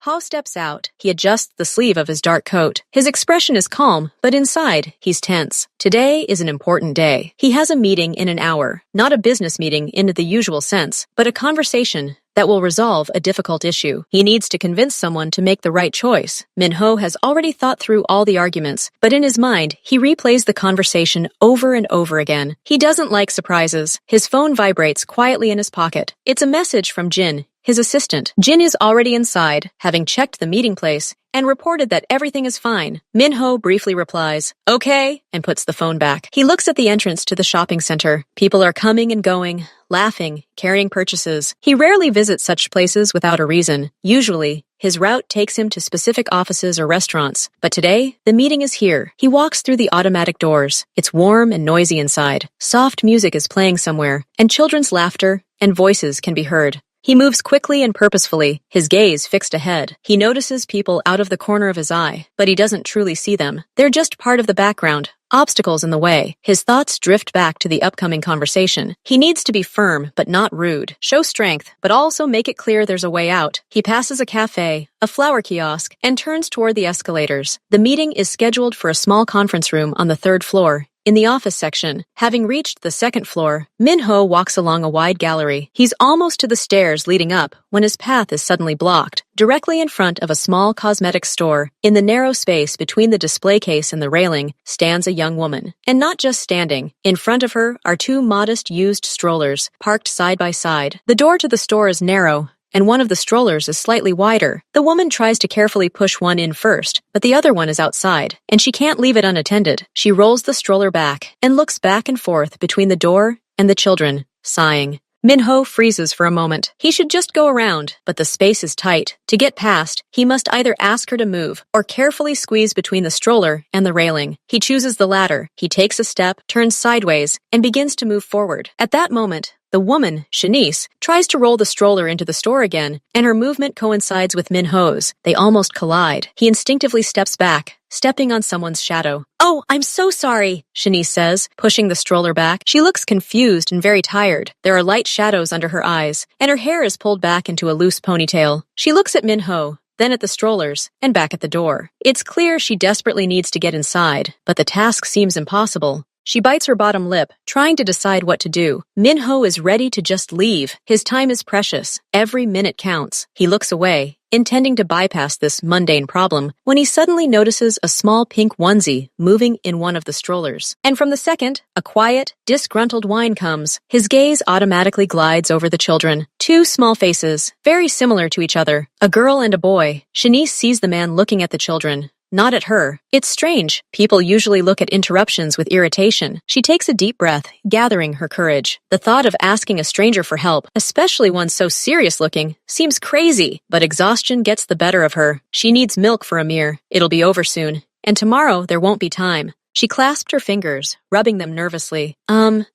Ho steps out. He adjusts the sleeve of his dark coat. His expression is calm, but inside, he's tense. Today is an important day. He has a meeting in an hour. Not a business meeting in the usual sense, but a conversation that will resolve a difficult issue. He needs to convince someone to make the right choice. Min-ho has already thought through all the arguments, but in his mind, he replays the conversation over and over again. He doesn't like surprises. His phone vibrates quietly in his pocket. It's a message from Jin, his assistant. Jin is already inside, having checked the meeting place, and reported that everything is fine. Min-ho briefly replies, "Okay," and puts the phone back. He looks at the entrance to the shopping center. People are coming and going, laughing, carrying purchases. He rarely visits such places without a reason. Usually, his route takes him to specific offices or restaurants. But today, the meeting is here. He walks through the automatic doors. It's warm and noisy inside. Soft music is playing somewhere, and children's laughter and voices can be heard. He moves quickly and purposefully, his gaze fixed ahead. He notices people out of the corner of his eye, but he doesn't truly see them. They're just part of the background, obstacles in the way. His thoughts drift back to the upcoming conversation. He needs to be firm, but not rude. Show strength, but also make it clear there's a way out. He passes a cafe, a flower kiosk, and turns toward the escalators. The meeting is scheduled for a small conference room on the 3rd floor. In the office section, having reached the 2nd floor, Min-ho walks along a wide gallery. He's almost to the stairs leading up when his path is suddenly blocked. Directly in front of a small cosmetics store, in the narrow space between the display case and the railing, stands a young woman. And not just standing. In front of her are 2 modest used strollers, parked side by side. The door to the store is narrow, and one of the strollers is slightly wider. The woman tries to carefully push one in first, but the other one is outside, and she can't leave it unattended. She rolls the stroller back and looks back and forth between the door and the children, sighing. Min-ho freezes for a moment. He should just go around, but the space is tight. To get past, he must either ask her to move or carefully squeeze between the stroller and the railing. He chooses the latter. He takes a step, turns sideways, and begins to move forward. At that moment, the woman, Shanice, tries to roll the stroller into the store again, and her movement coincides with Min-ho's. They almost collide. He instinctively steps back, stepping on someone's shadow. "Oh, I'm so sorry," Shanice says, pushing the stroller back. She looks confused and very tired. There are light shadows under her eyes, and her hair is pulled back into a loose ponytail. She looks at Min-ho, then at the strollers, and back at the door. It's clear she desperately needs to get inside, but the task seems impossible. She bites her bottom lip, trying to decide what to do. Min-ho is ready to just leave. His time is precious. Every minute counts. He looks away, intending to bypass this mundane problem, when he suddenly notices a small pink onesie moving in one of the strollers. And from the second, a quiet, disgruntled whine comes. His gaze automatically glides over the children. 2 small faces, very similar to each other, a girl and a boy. Shanice sees the man looking at the children, not at her. It's strange. People usually look at interruptions with irritation. She takes a deep breath, gathering her courage. The thought of asking a stranger for help, especially one so serious-looking, seems crazy, but exhaustion gets the better of her. She needs milk for Amir. It'll be over soon, and tomorrow there won't be time. She clasped her fingers, rubbing them nervously.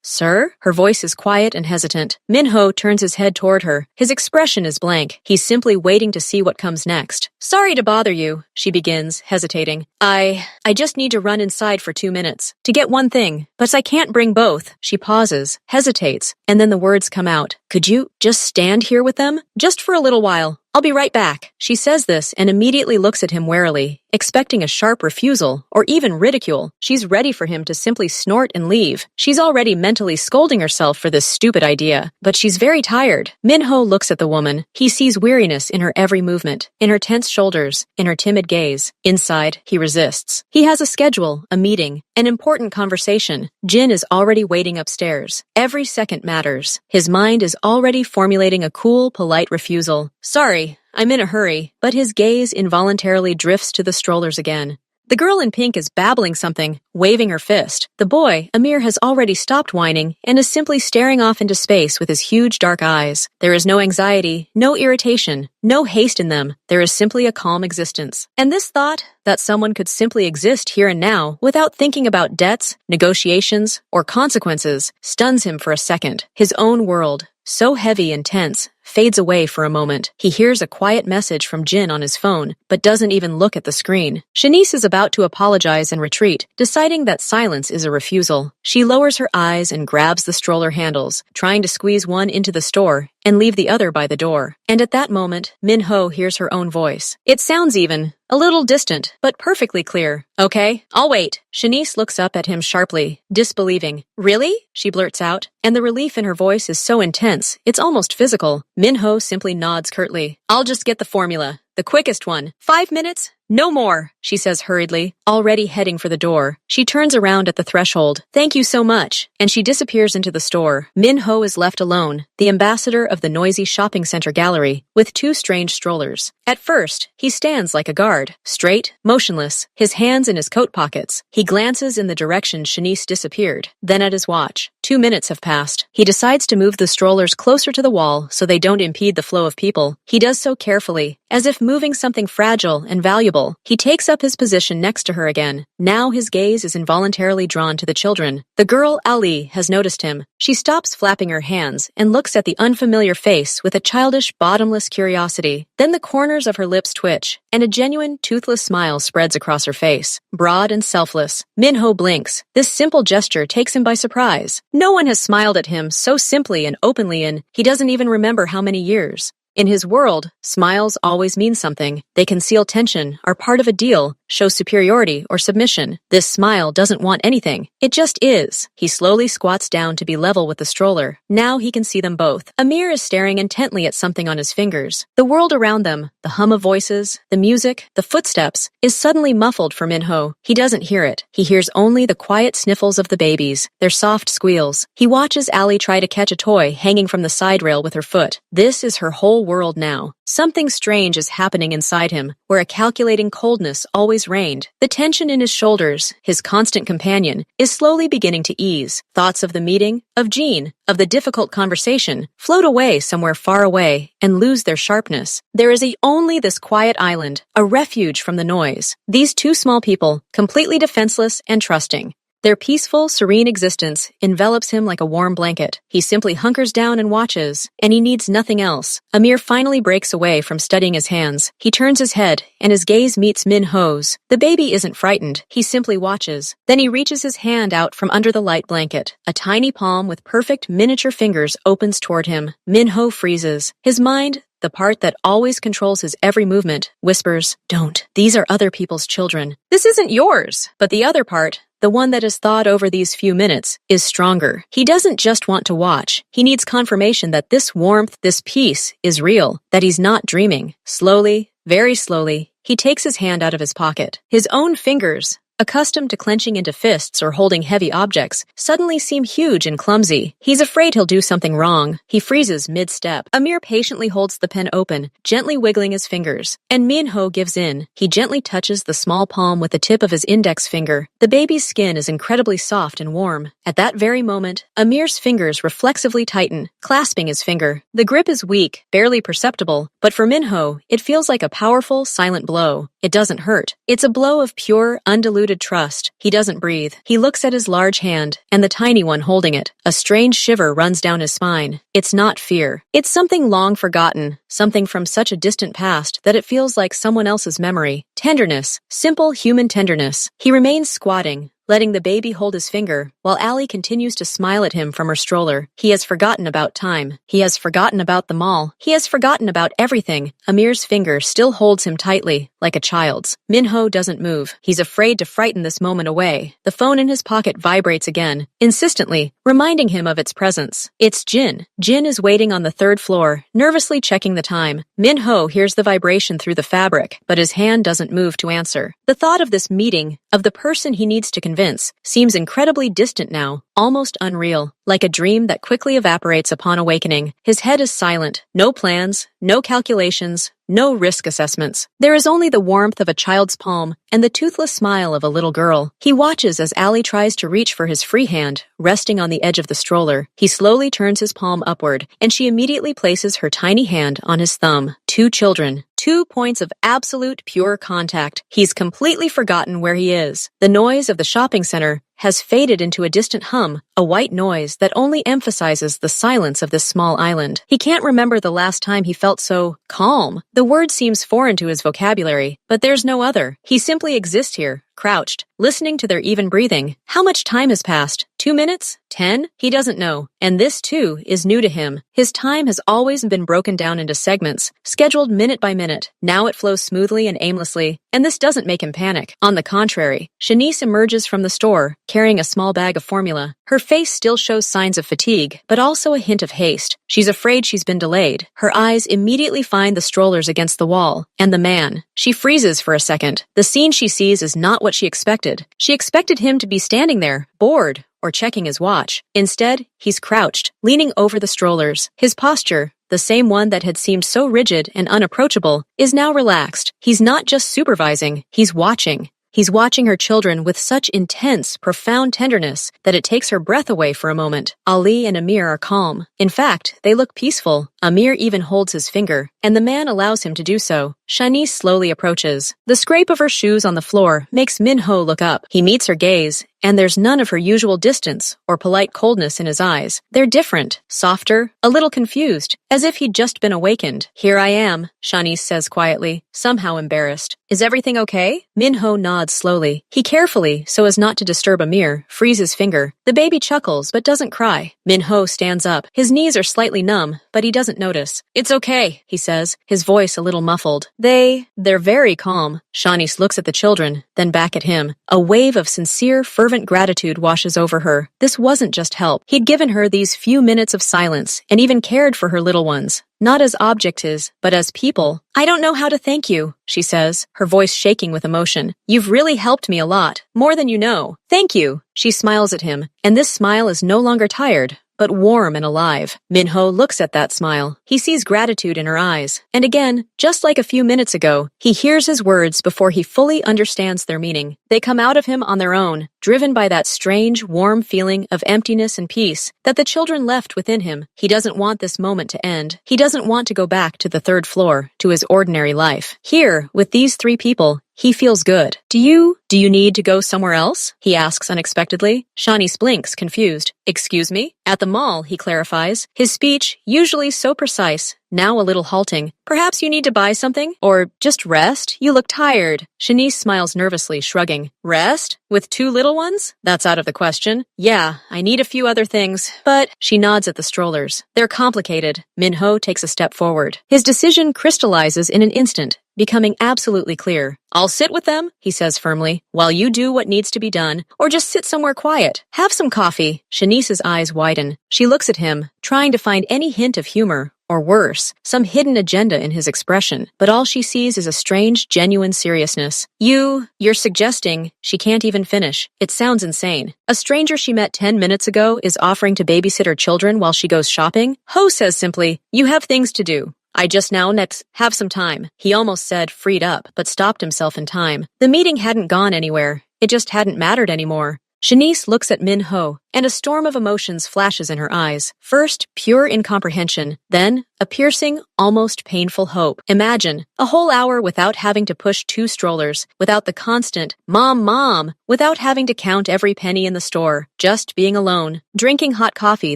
Sir?" Her voice is quiet and hesitant. Min-ho turns his head toward her. His expression is blank. He's simply waiting to see what comes next. "Sorry to bother you," she begins, hesitating. I just need to run inside for 2 minutes to get one thing, but I can't bring both." She pauses, hesitates, and then the words come out. "Could you just stand here with them? Just for a little while. I'll be right back." She says this and immediately looks at him warily, expecting a sharp refusal or even ridicule. She's ready for him to simply snort and leave. She's already mentally scolding herself for this stupid idea, but she's very tired. Min-ho looks at the woman. He sees weariness in her every movement, in her tense shoulders, in her timid gaze. Inside, he resists. He has a schedule, a meeting, an important conversation. Jin is already waiting upstairs. Every second matters. His mind is already formulating a cool, polite refusal. "Sorry, I'm in a hurry," but his gaze involuntarily drifts to the strollers again. The girl in pink is babbling something, waving her fist. The boy, Amir, has already stopped whining and is simply staring off into space with his huge dark eyes. There is no anxiety, no irritation, no haste in them. There is simply a calm existence. And this thought, that someone could simply exist here and now without thinking about debts, negotiations, or consequences, stuns him for a second. His own world, so heavy and tense, fades away for a moment. He hears a quiet message from Jin on his phone, but doesn't even look at the screen. Shanice is about to apologize and retreat, deciding that silence is a refusal. She lowers her eyes and grabs the stroller handles, trying to squeeze one into the store and leave the other by the door. And at that moment, Min-ho hears her own voice. It sounds even a little distant, but perfectly clear. Okay, I'll wait. Shanice looks up at him sharply, disbelieving. Really? She blurts out, and the relief in her voice is so intense, it's almost physical. Min-ho simply nods curtly. I'll just get the formula. The quickest one. 5 minutes? No more, she says hurriedly, already heading for the door. She turns around at the threshold. Thank you so much. And she disappears into the store. Min-ho is left alone, the ambassador of the noisy shopping center gallery, with 2 strange strollers. At first, he stands like a guard, straight, motionless, his hands in his coat pockets. He glances in the direction Shanice disappeared, then at his watch. 2 minutes have passed. He decides to move the strollers closer to the wall so they don't impede the flow of people. He does so carefully, as if moving something fragile and valuable. He takes up his position next to her again. Now his gaze is involuntarily drawn to the children. The girl, Ali, has noticed him. She stops flapping her hands and looks at the unfamiliar face with a childish, bottomless curiosity. Then the corners of her lips twitch, and a genuine, toothless smile spreads across her face. Broad and selfless. Min-ho blinks. This simple gesture takes him by surprise. No one has smiled at him so simply and openly in, he doesn't even remember how many years. In his world, smiles always mean something. They conceal tension, are part of a deal, show superiority or submission. This smile doesn't want anything. It just is. He slowly squats down to be level with the stroller. Now he can see them both. Amir is staring intently at something on his fingers. The world around them, the hum of voices, the music, the footsteps, is suddenly muffled for Min-ho. He doesn't hear it. He hears only the quiet sniffles of the babies, their soft squeals. He watches Ali try to catch a toy hanging from the side rail with her foot. This is her whole world now. Something strange is happening inside him, where a calculating coldness always reigned. The tension in his shoulders, his constant companion, is slowly beginning to ease. Thoughts of the meeting, of Jean, of the difficult conversation, float away somewhere far away and lose their sharpness. There is only this quiet island, a refuge from the noise. These 2 small people, completely defenseless and trusting. Their peaceful, serene existence envelops him like a warm blanket. He simply hunkers down and watches, and he needs nothing else. Amir finally breaks away from studying his hands. He turns his head, and his gaze meets Min-ho's. The baby isn't frightened. He simply watches. Then he reaches his hand out from under the light blanket. A tiny palm with perfect miniature fingers opens toward him. Min-ho freezes. His mind, the part that always controls his every movement, whispers, "Don't. These are other people's children. This isn't yours." But the other part, the one that has thawed over these few minutes, is stronger. He doesn't just want to watch. He needs confirmation that this warmth, this peace, is real, that he's not dreaming. Slowly, very slowly, he takes his hand out of his pocket. His own fingers, accustomed to clenching into fists or holding heavy objects, suddenly seem huge and clumsy. He's afraid he'll do something wrong. He freezes mid-step. Amir patiently holds the pen open, gently wiggling his fingers. And Min-ho gives in. He gently touches the small palm with the tip of his index finger. The baby's skin is incredibly soft and warm. At that very moment, Amir's fingers reflexively tighten, clasping his finger. The grip is weak, barely perceptible, but for Min-ho, it feels like a powerful, silent blow. It doesn't hurt. It's a blow of pure, undiluted trust. He doesn't breathe. He looks at his large hand, and the tiny one holding it. A strange shiver runs down his spine. It's not fear. It's something long forgotten, something from such a distant past that it feels like someone else's memory. Tenderness, simple human tenderness. He remains squatting, letting the baby hold his finger, while Ali continues to smile at him from her stroller. He has forgotten about time. He has forgotten about the mall. He has forgotten about everything. Amir's finger still holds him tightly, like a child's. Min-ho doesn't move. He's afraid to frighten this moment away. The phone in his pocket vibrates again, insistently, reminding him of its presence. It's Jin. Jin is waiting on the 3rd floor, nervously checking the time. Min-ho hears the vibration through the fabric, but his hand doesn't move to answer. The thought of this meeting, of the person he needs to convince, seems incredibly distant now, almost unreal, like a dream that quickly evaporates upon awakening. His head is silent. No plans, no calculations, no risk assessments. There is only the warmth of a child's palm and the toothless smile of a little girl. He watches as Ali tries to reach for his free hand, resting on the edge of the stroller. He slowly turns his palm upward, and she immediately places her tiny hand on his thumb. 2 children. 2 points of absolute pure contact. He's completely forgotten where he is. The noise of the shopping center, has faded into a distant hum, a white noise that only emphasizes the silence of this small island. He can't remember the last time he felt so calm. The word seems foreign to his vocabulary, but there's no other. He simply exists here, crouched, listening to their even breathing. How much time has passed? 2 minutes? 10? He doesn't know. And this, too, is new to him. His time has always been broken down into segments, scheduled minute by minute. Now it flows smoothly and aimlessly, and this doesn't make him panic. On the contrary, Shanice emerges from the store, carrying a small bag of formula. Her face still shows signs of fatigue, but also a hint of haste. She's afraid she's been delayed. Her eyes immediately find the strollers against the wall, and the man. She freezes for a second. The scene she sees is not what she expected. She expected him to be standing there, bored, or checking his watch. Instead, he's crouched, leaning over the strollers. His posture, the same one that had seemed so rigid and unapproachable, is now relaxed. He's not just supervising, he's watching. He's watching her children with such intense, profound tenderness that it takes her breath away for a moment. Ali and Amir are calm. In fact, they look peaceful. Amir even holds his finger, and the man allows him to do so. Shanice slowly approaches. The scrape of her shoes on the floor makes Min-ho look up. He meets her gaze, and there's none of her usual distance or polite coldness in his eyes. They're different, softer, a little confused, as if he'd just been awakened. "Here I am," Shanice says quietly, somehow embarrassed. "Is everything okay?" Min-ho nods slowly. He carefully, so as not to disturb Amir, frees his finger. The baby chuckles, but doesn't cry. Min-ho stands up. His knees are slightly numb, but he doesn't notice. "It's okay," he says, his voice a little muffled. They're very calm. Shanice looks at the children, then back at him. A wave of sincere, fervent gratitude washes over her. This wasn't just help. He'd given her these few minutes of silence, and even cared for her little ones. Not as objects, but as people. "I don't know how to thank you," she says, her voice shaking with emotion. "You've really helped me a lot, more than you know. Thank you." She smiles at him, and this smile is no longer tired, but warm and alive. Min-ho looks at that smile. He sees gratitude in her eyes. And again, just like a few minutes ago, he hears his words before he fully understands their meaning. They come out of him on their own, driven by that strange, warm feeling of emptiness and peace that the children left within him. He doesn't want this moment to end. He doesn't want to go back to the 3rd floor, to his ordinary life. Here, with these 3 people, he feels good. Do you need to go somewhere else?" he asks unexpectedly. Shanice blinks, confused. "Excuse me?" "At the mall," he clarifies, his speech, usually so precise, now a little halting. "Perhaps you need to buy something? Or just rest? You look tired." Shanice smiles nervously, shrugging. "Rest? With 2 little ones? That's out of the question. Yeah, I need a few other things, but..." She nods at the strollers. "They're complicated." Min-ho takes a step forward. His decision crystallizes in an instant, becoming absolutely clear. "I'll sit with them," he says firmly, "while you do what needs to be done, or just sit somewhere quiet. Have some coffee." Shanice's eyes widen. She looks at him, trying to find any hint of humor, or worse, some hidden agenda in his expression, but all she sees is a strange, genuine seriousness. You're suggesting..." She can't even finish. It sounds insane. A stranger she met 10 minutes ago is offering to babysit her children while she goes shopping? Ho says simply, "You have things to do. I just now have some time." He almost said freed up, but stopped himself in time. The meeting hadn't gone anywhere. It just hadn't mattered anymore. Shanice looks at Min-ho, and a storm of emotions flashes in her eyes. First, pure incomprehension, then a piercing, almost painful hope. Imagine, a whole hour without having to push 2 strollers, without the constant, "Mom, Mom," without having to count every penny in the store, just being alone, drinking hot coffee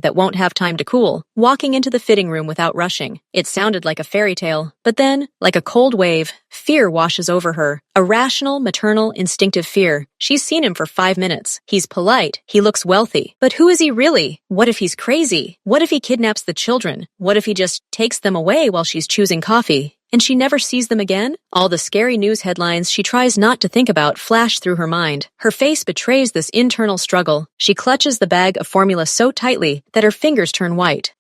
that won't have time to cool, walking into the fitting room without rushing. It sounded like a fairy tale, but then, like a cold wave, fear washes over her. A rational, maternal, instinctive fear. She's seen him for 5 minutes. He's polite. He looks wealthy. But who is he really? What if he's crazy? What if he kidnaps the children? What if he just takes them away while she's choosing coffee? And she never sees them again? All the scary news headlines she tries not to think about flash through her mind. Her face betrays this internal struggle. She clutches the bag of formula so tightly that her fingers turn white.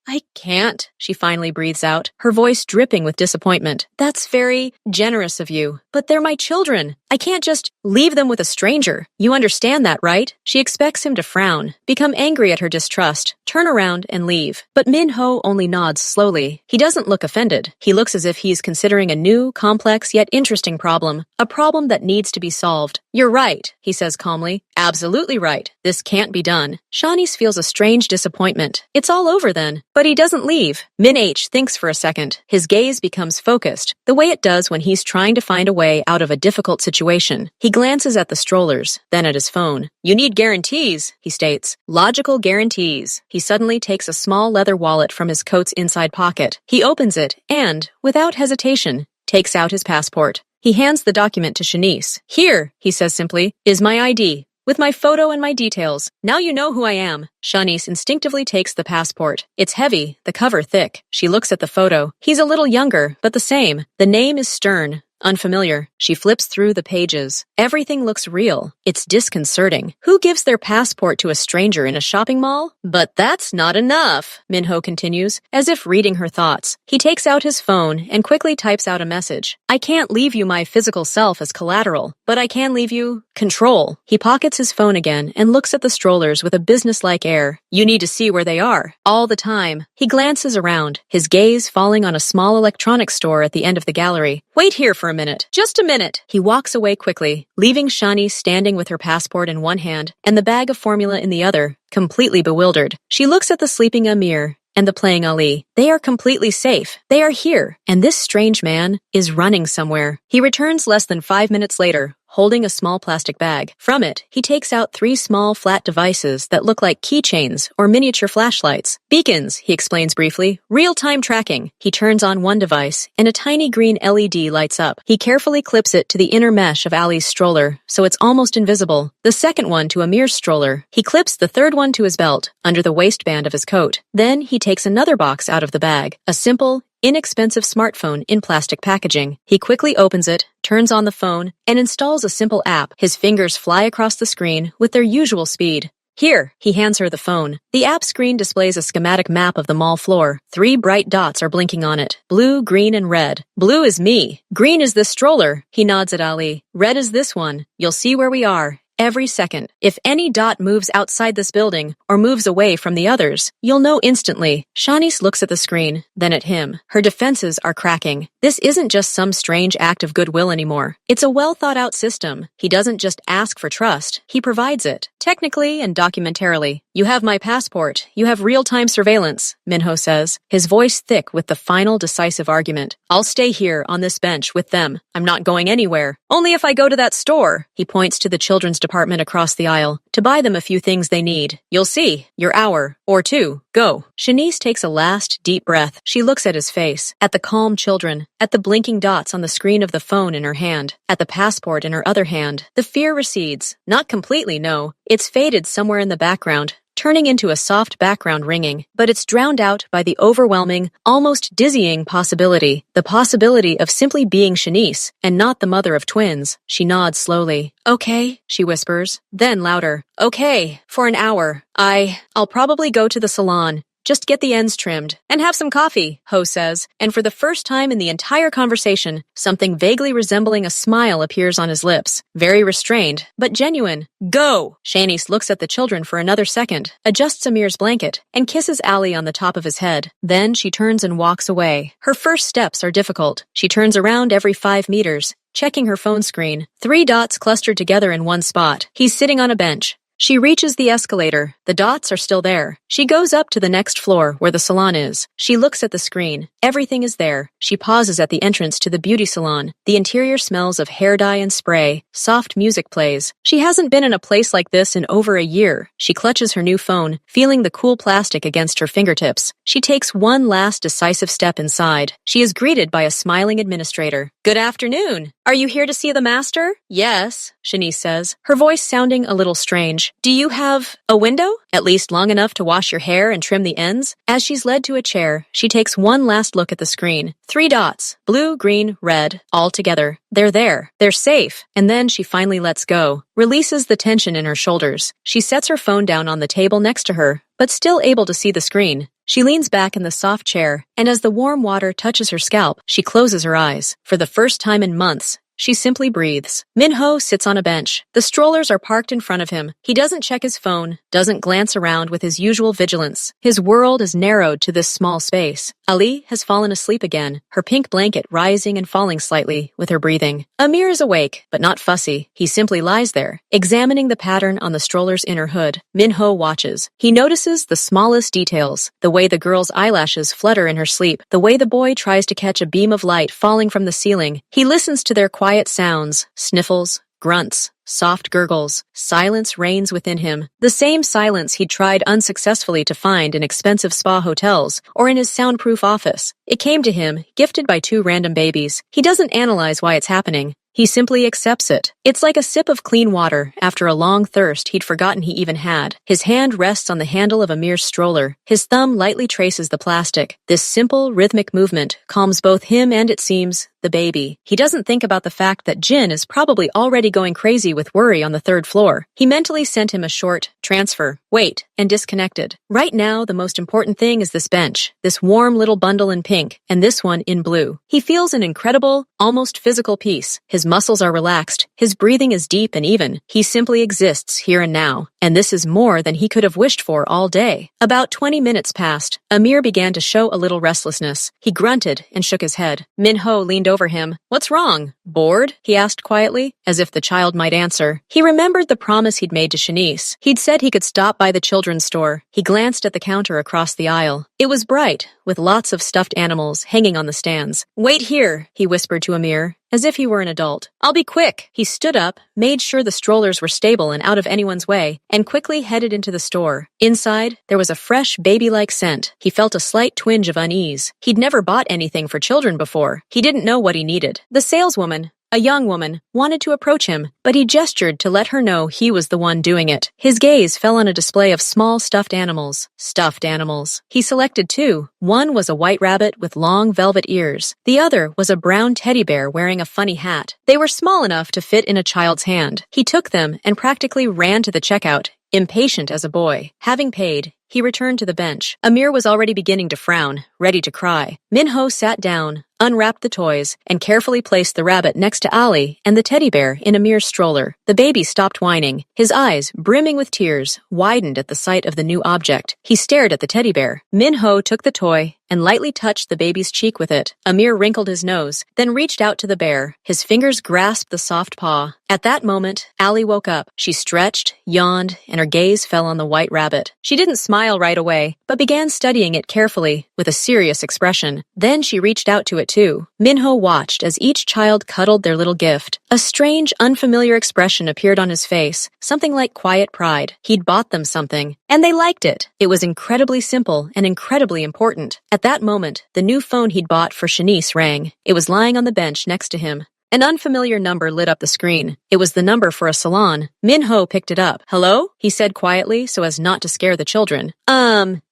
I can't, she finally breathes out, her voice dripping with disappointment. "That's very generous of you, but they're my children. I can't just leave them with a stranger. You understand that, right?" She expects him to frown, become angry at her distrust, turn around and leave. But Min-ho only nods slowly. He doesn't look offended. He looks as if he's considering a new, complex yet interesting problem, a problem that needs to be solved. "You're right," he says calmly. "Absolutely right. This can't be done." Shanice feels a strange disappointment. It's all over then. But he doesn't leave. Min-H thinks for a second. His gaze becomes focused, the way it does when he's trying to find a way out of a difficult situation. situation. He glances at the strollers, then at his phone. You need guarantees, he states. Logical guarantees. He suddenly takes a small leather wallet from his coat's inside pocket. He opens it and, without hesitation, takes out his passport. He hands the document to Shanice. Here, he says simply, is my ID. With my photo and my details. Now you know who I am. Shanice instinctively takes the passport. It's heavy, the cover thick. She looks at the photo. He's a little younger, but the same. The name is Stern. Unfamiliar. She flips through the pages. Everything looks real. It's disconcerting. Who gives their passport to a stranger in a shopping mall? But that's not enough, Minho continues, as if reading her thoughts. He takes out his phone and quickly types out a message. I can't leave you my physical self as collateral, but I can leave you control. He pockets his phone again and looks at the strollers with a businesslike air. You need to see where they are. All the time. He glances around, his gaze falling on a small electronics store at the end of the gallery. Wait here for a minute. Just a minute. He walks away quickly, leaving Shani standing with her passport in one hand and the bag of formula in the other, completely bewildered. She looks at the sleeping Amir and the playing Ali. They are completely safe. They are here. And this strange man is running somewhere. He returns less than 5 minutes later, holding a small plastic bag. From it, he takes out 3 small flat devices that look like keychains or miniature flashlights. Beacons, he explains briefly. Real-time tracking. He turns on one device, and a tiny green LED lights up. He carefully clips it to the inner mesh of Ali's stroller, so it's almost invisible. The second one to Amir's stroller. He clips the third one to his belt, under the waistband of his coat. Then he takes another box out of the bag. A simple, inexpensive smartphone in plastic packaging. He quickly opens it, turns on the phone, and installs a simple app. His fingers fly across the screen with their usual speed. Here, he hands her the phone. The app screen displays a schematic map of the mall floor. 3 bright dots are blinking on it. Blue, green, and red. Blue is me. Green is this stroller. He nods at Ali. Red is this one. You'll see where we are. Every second. If any dot moves outside this building or moves away from the others, you'll know instantly. Shanice looks at the screen, then at him. Her defenses are cracking. This isn't just some strange act of goodwill anymore. It's a well-thought-out system. He doesn't just ask for trust. He provides it. Technically and documentarily. You have my passport. You have real-time surveillance, Minho says, his voice thick with the final decisive argument. I'll stay here on this bench with them. I'm not going anywhere. Only if I go to that store. He points to the children's department across the aisle to buy them a few things they need. You'll see. Your hour or 2. Go. Shanice takes a last deep breath. She looks at his face, at the calm children, at the blinking dots on the screen of the phone in her hand, at the passport in her other hand. The fear recedes. Not completely, no. It's faded somewhere in the background, turning into a soft background ringing, but it's drowned out by the overwhelming, almost dizzying possibility, the possibility of simply being Shanice and not the mother of twins. She nods slowly. Okay, she whispers, then louder. Okay, for an hour. I'll probably go to the salon. Just get the ends trimmed. And have some coffee, Ho says, and for the first time in the entire conversation, something vaguely resembling a smile appears on his lips. Very restrained, but genuine. Go! Shanice looks at the children for another second, adjusts Amir's blanket, and kisses Ali on the top of his head. Then she turns and walks away. Her first steps are difficult. She turns around every 5 meters, checking her phone screen. 3 dots clustered together in one spot. He's sitting on a bench. She reaches the escalator. The dots are still there. She goes up to the next floor where the salon is. She looks at the screen. Everything is there. She pauses at the entrance to the beauty salon. The interior smells of hair dye and spray. Soft music plays. She hasn't been in a place like this in over a year. She clutches her new phone, feeling the cool plastic against her fingertips. She takes one last decisive step inside. She is greeted by a smiling administrator. Good afternoon. Are you here to see the master? Yes, Shanice says, her voice sounding a little strange. Do you have a window? At least long enough to wash your hair and trim the ends? As she's led to a chair, she takes one last look at the screen. 3 dots. Blue, green, red, all together. They're there. They're safe. And then she finally lets go, releases the tension in her shoulders. She sets her phone down on the table next to her, but still able to see the screen. She leans back in the soft chair, and as the warm water touches her scalp, she closes her eyes. For the first time in months, she simply breathes. Minho sits on a bench. The strollers are parked in front of him. He doesn't check his phone, doesn't glance around with his usual vigilance. His world is narrowed to this small space. Ali has fallen asleep again, her pink blanket rising and falling slightly with her breathing. Amir is awake, but not fussy. He simply lies there, examining the pattern on the stroller's inner hood. Minho watches. He notices the smallest details, the way the girl's eyelashes flutter in her sleep, the way the boy tries to catch a beam of light falling from the ceiling. He listens to their quiet sounds, sniffles, grunts, soft gurgles. Silence reigns within him. The same silence he'd tried unsuccessfully to find in expensive spa hotels or in his soundproof office. It came to him, gifted by two random babies. He doesn't analyze why it's happening. He simply accepts it. It's like a sip of clean water after a long thirst he'd forgotten he even had. His hand rests on the handle of Amir's stroller. His thumb lightly traces the plastic. This simple, rhythmic movement calms both him and, it seems, the baby. He doesn't think about the fact that Jin is probably already going crazy with worry on the third floor. He mentally sent him a short transfer, wait, and disconnected. Right now, the most important thing is this bench, this warm little bundle in pink, and this one in blue. He feels an incredible, almost physical peace. His muscles are relaxed. His breathing is deep and even. He simply exists here and now. And this is more than he could have wished for all day. About 20 minutes passed. Amir began to show a little restlessness. He grunted and shook his head. Minho leaned over him. What's wrong? Bored? He asked quietly, as if the child might answer. He remembered the promise he'd made to Shanice. He'd said he could stop by the children's store. He glanced at the counter across the aisle. It was bright, with lots of stuffed animals hanging on the stands. Wait here, he whispered to Amir, as if he were an adult. I'll be quick. He stood up, made sure the strollers were stable and out of anyone's way, and quickly headed into the store. Inside, there was a fresh, baby-like scent. He felt a slight twinge of unease. He'd never bought anything for children before. He didn't know what he needed. The saleswoman, a young woman, wanted to approach him, but he gestured to let her know he was the one doing it. His gaze fell on a display of small stuffed animals. Stuffed animals. He selected two. One was a white rabbit with long velvet ears. The other was a brown teddy bear wearing a funny hat. They were small enough to fit in a child's hand. He took them and practically ran to the checkout, impatient as a boy. Having paid, he returned to the bench. Amir was already beginning to frown, ready to cry. Minho sat down, unwrapped the toys, and carefully placed the rabbit next to Ali and the teddy bear in Amir's stroller. The baby stopped whining. His eyes, brimming with tears, widened at the sight of the new object. He stared at the teddy bear. Minho took the toy and lightly touched the baby's cheek with it. Amir wrinkled his nose, then reached out to the bear. His fingers grasped the soft paw. At that moment, Ali woke up. She stretched, yawned, and her gaze fell on the white rabbit. She didn't smile right away, but began studying it carefully, with a serious expression. Then she reached out to it too. Minho watched as each child cuddled their little gift. A strange, unfamiliar expression appeared on his face, something like quiet pride. He'd bought them something, and they liked it. It was incredibly simple and incredibly important. At that moment, the new phone he'd bought for Shanice rang. It was lying on the bench next to him. An unfamiliar number lit up the screen. It was the number for a salon. Minho picked it up. Hello? He said quietly so as not to scare the children.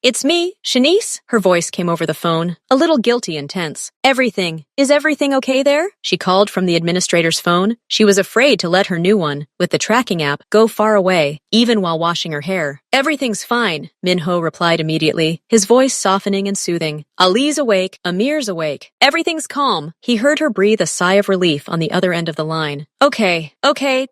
It's me, Shanice? Her voice came over the phone, a little guilty and tense. Is everything okay there? She called from the administrator's phone. She was afraid to let her new one, with the tracking app, go far away, even while washing her hair. Everything's fine, Minho replied immediately, his voice softening and soothing. Ali's awake, Amir's awake. Everything's calm. He heard her breathe a sigh of relief on the other end of the line. Okay,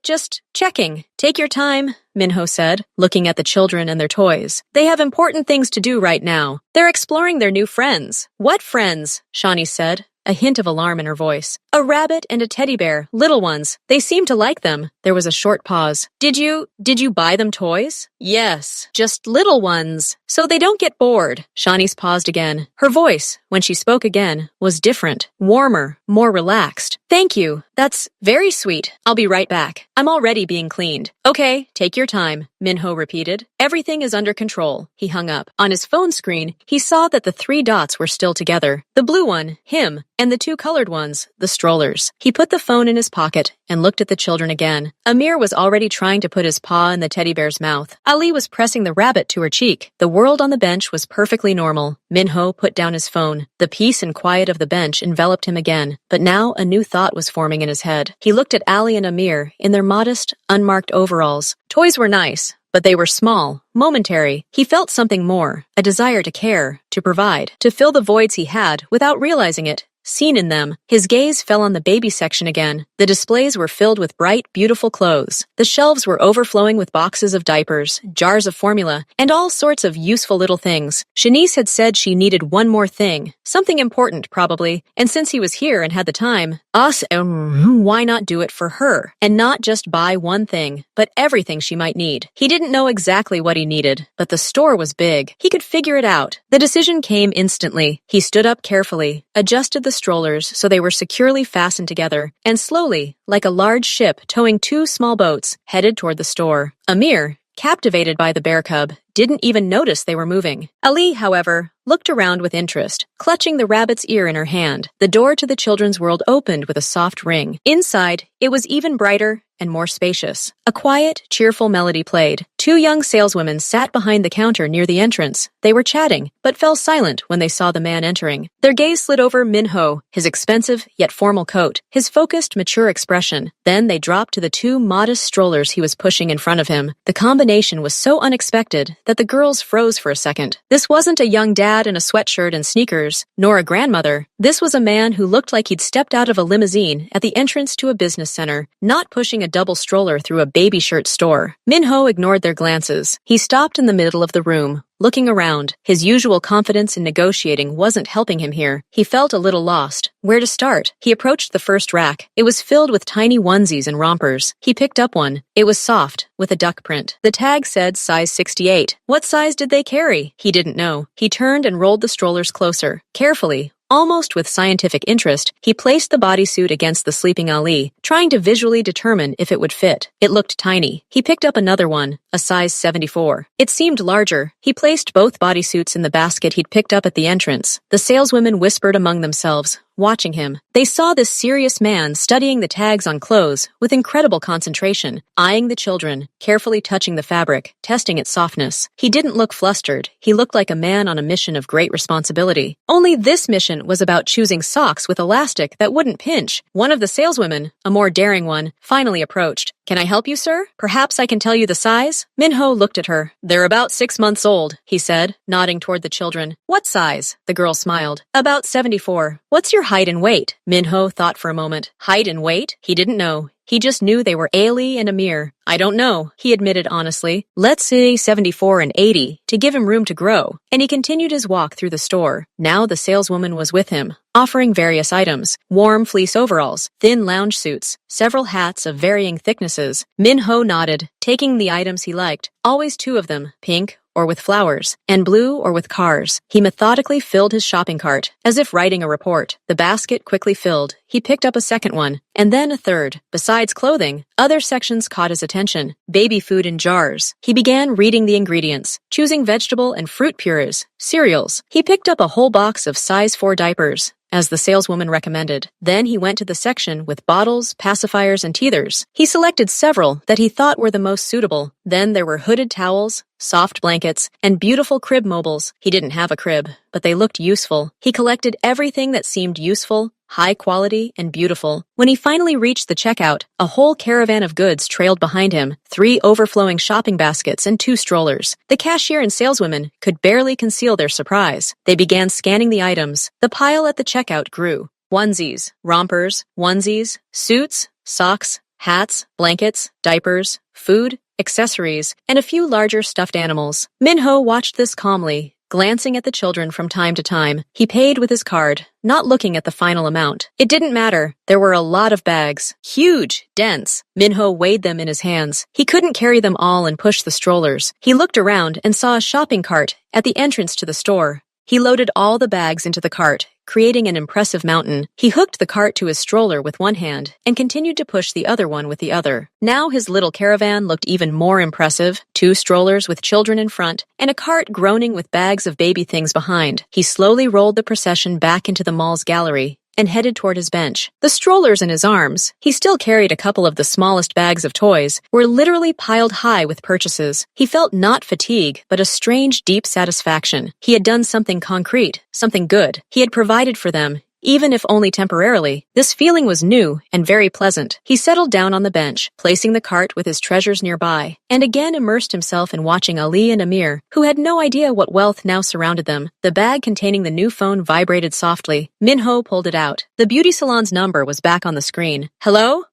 just checking. Take your time, Minho said, looking at the children and their toys. They have important things to do right now. They're exploring their new friends. What friends? Shani said, a hint of alarm in her voice. A rabbit and a teddy bear, little ones. They seem to like them. There was a short pause. Did you buy them toys? Yes, just little ones, so they don't get bored. Shanice paused again. Her voice, when she spoke again, was different, warmer, more relaxed. Thank you. That's very sweet. I'll be right back. I'm already being cleaned. Okay, take your time, Minho repeated. Everything is under control. He hung up. On his phone screen, he saw that the 3 dots were still together. The blue one, him, and the 2 colored ones, the strollers. He put the phone in his pocket and looked at the children again. Amir was already trying to put his paw in the teddy bear's mouth. Ali was pressing the rabbit to her cheek. The world on the bench was perfectly normal. Minho put down his phone. The peace and quiet of the bench enveloped him again. But now a new thought was forming in his head. He looked at Ali and Amir in their modest, unmarked overalls. Toys were nice, but they were small, momentary. He felt something more, a desire to care, to provide, to fill the voids he had without realizing it. seen in them. His gaze fell on the baby section again. The displays were filled with bright, beautiful clothes. The shelves were overflowing with boxes of diapers, jars of formula, and all sorts of useful little things. Shanice had said she needed one more thing. Something important, probably. And since he was here and had the time, why not do it for her? And not just buy one thing, but everything she might need. He didn't know exactly what he needed, but the store was big. He could figure it out. The decision came instantly. He stood up carefully, adjusted the strollers so they were securely fastened together, and slowly, like a large ship towing two small boats, headed toward the store. Amir, captivated by the bear cub, didn't even notice they were moving. Ali, however, looked around with interest, clutching the rabbit's ear in her hand. The door to the children's world opened with a soft ring. Inside, it was even brighter and more spacious. A quiet, cheerful melody played. Two young saleswomen sat behind the counter near the entrance. They were chatting, but fell silent when they saw the man entering. Their gaze slid over Minho, his expensive yet formal coat, his focused, mature expression. Then they dropped to the two modest strollers he was pushing in front of him. The combination was so unexpected that the girls froze for a second. This wasn't a young dad in a sweatshirt and sneakers, nor a grandmother. This was a man who looked like he'd stepped out of a limousine at the entrance to a business center, not pushing a double stroller through a baby shirt store. Minho ignored their glances. He stopped in the middle of the room, looking around. His usual confidence in negotiating wasn't helping him here. He felt a little lost. Where to start? He approached the first rack. It was filled with tiny onesies and rompers. He picked up one. It was soft, with a duck print. The tag said size 68. What size did they carry? He didn't know. He turned and rolled the strollers closer. Carefully, almost with scientific interest, he placed the bodysuit against the sleeping Ali, trying to visually determine if it would fit. It looked tiny. He picked up another one, a size 74. It seemed larger. He placed both bodysuits in the basket he'd picked up at the entrance. The saleswomen whispered among themselves, watching him. They saw this serious man studying the tags on clothes with incredible concentration, eyeing the children, carefully touching the fabric, testing its softness. He didn't look flustered. He looked like a man on a mission of great responsibility. Only this mission was about choosing socks with elastic that wouldn't pinch. One of the saleswomen, a more daring one, finally approached. Can I help you, sir? Perhaps I can tell you the size? Minho looked at her. They're about 6 months old, he said, nodding toward the children. What size? The girl smiled. About 74. What's your height and weight? Minho thought for a moment. Height and weight? He didn't know. He just knew they were Ali and Amir. I don't know, he admitted honestly. Let's say 74 and 80, to give him room to grow. And he continued his walk through the store. Now the saleswoman was with him, offering various items. Warm fleece overalls, thin lounge suits, several hats of varying thicknesses. Minho nodded, taking the items he liked. Always two of them, pink or with flowers, and blue or with cars. He methodically filled his shopping cart, as if writing a report. The basket quickly filled. He picked up a second one, and then a third. Besides clothing, other sections caught his attention. Baby food in jars. He began reading the ingredients, choosing vegetable and fruit purées, cereals. He picked up a whole box of size 4 diapers, as the saleswoman recommended. Then he went to the section with bottles, pacifiers, and teethers. He selected several that he thought were the most suitable. Then there were hooded towels, soft blankets, and beautiful crib mobiles. He didn't have a crib, but they looked useful. He collected everything that seemed useful, high quality, and beautiful. When he finally reached the checkout, a whole caravan of goods trailed behind him, 3 overflowing shopping baskets and 2 strollers. The cashier and saleswomen could barely conceal their surprise. They began scanning the items. The pile at the checkout grew. Onesies, rompers, onesies, suits, socks, hats, blankets, diapers, food, accessories, and a few larger stuffed animals. Minho watched this calmly, glancing at the children from time to time. He paid with his card, not looking at the final amount. It didn't matter. There were a lot of bags. Huge, dense. Minho weighed them in his hands. He couldn't carry them all and push the strollers. He looked around and saw a shopping cart at the entrance to the store. He loaded all the bags into the cart, creating an impressive mountain. He hooked the cart to his stroller with one hand and continued to push the other one with the other. Now his little caravan looked even more impressive. 2 strollers with children in front and a cart groaning with bags of baby things behind. He slowly rolled the procession back into the mall's gallery and headed toward his bench. The strollers in his arms, he still carried a couple of the smallest bags of toys, were literally piled high with purchases. He felt not fatigue, but a strange, deep satisfaction. He had done something concrete, something good. He had provided for them, even if only temporarily. This feeling was new and very pleasant. He settled down on the bench, placing the cart with his treasures nearby, and again immersed himself in watching Ali and Amir, who had no idea what wealth now surrounded them. The bag containing the new phone vibrated softly. Minho pulled it out. The beauty salon's number was back on the screen. Hello?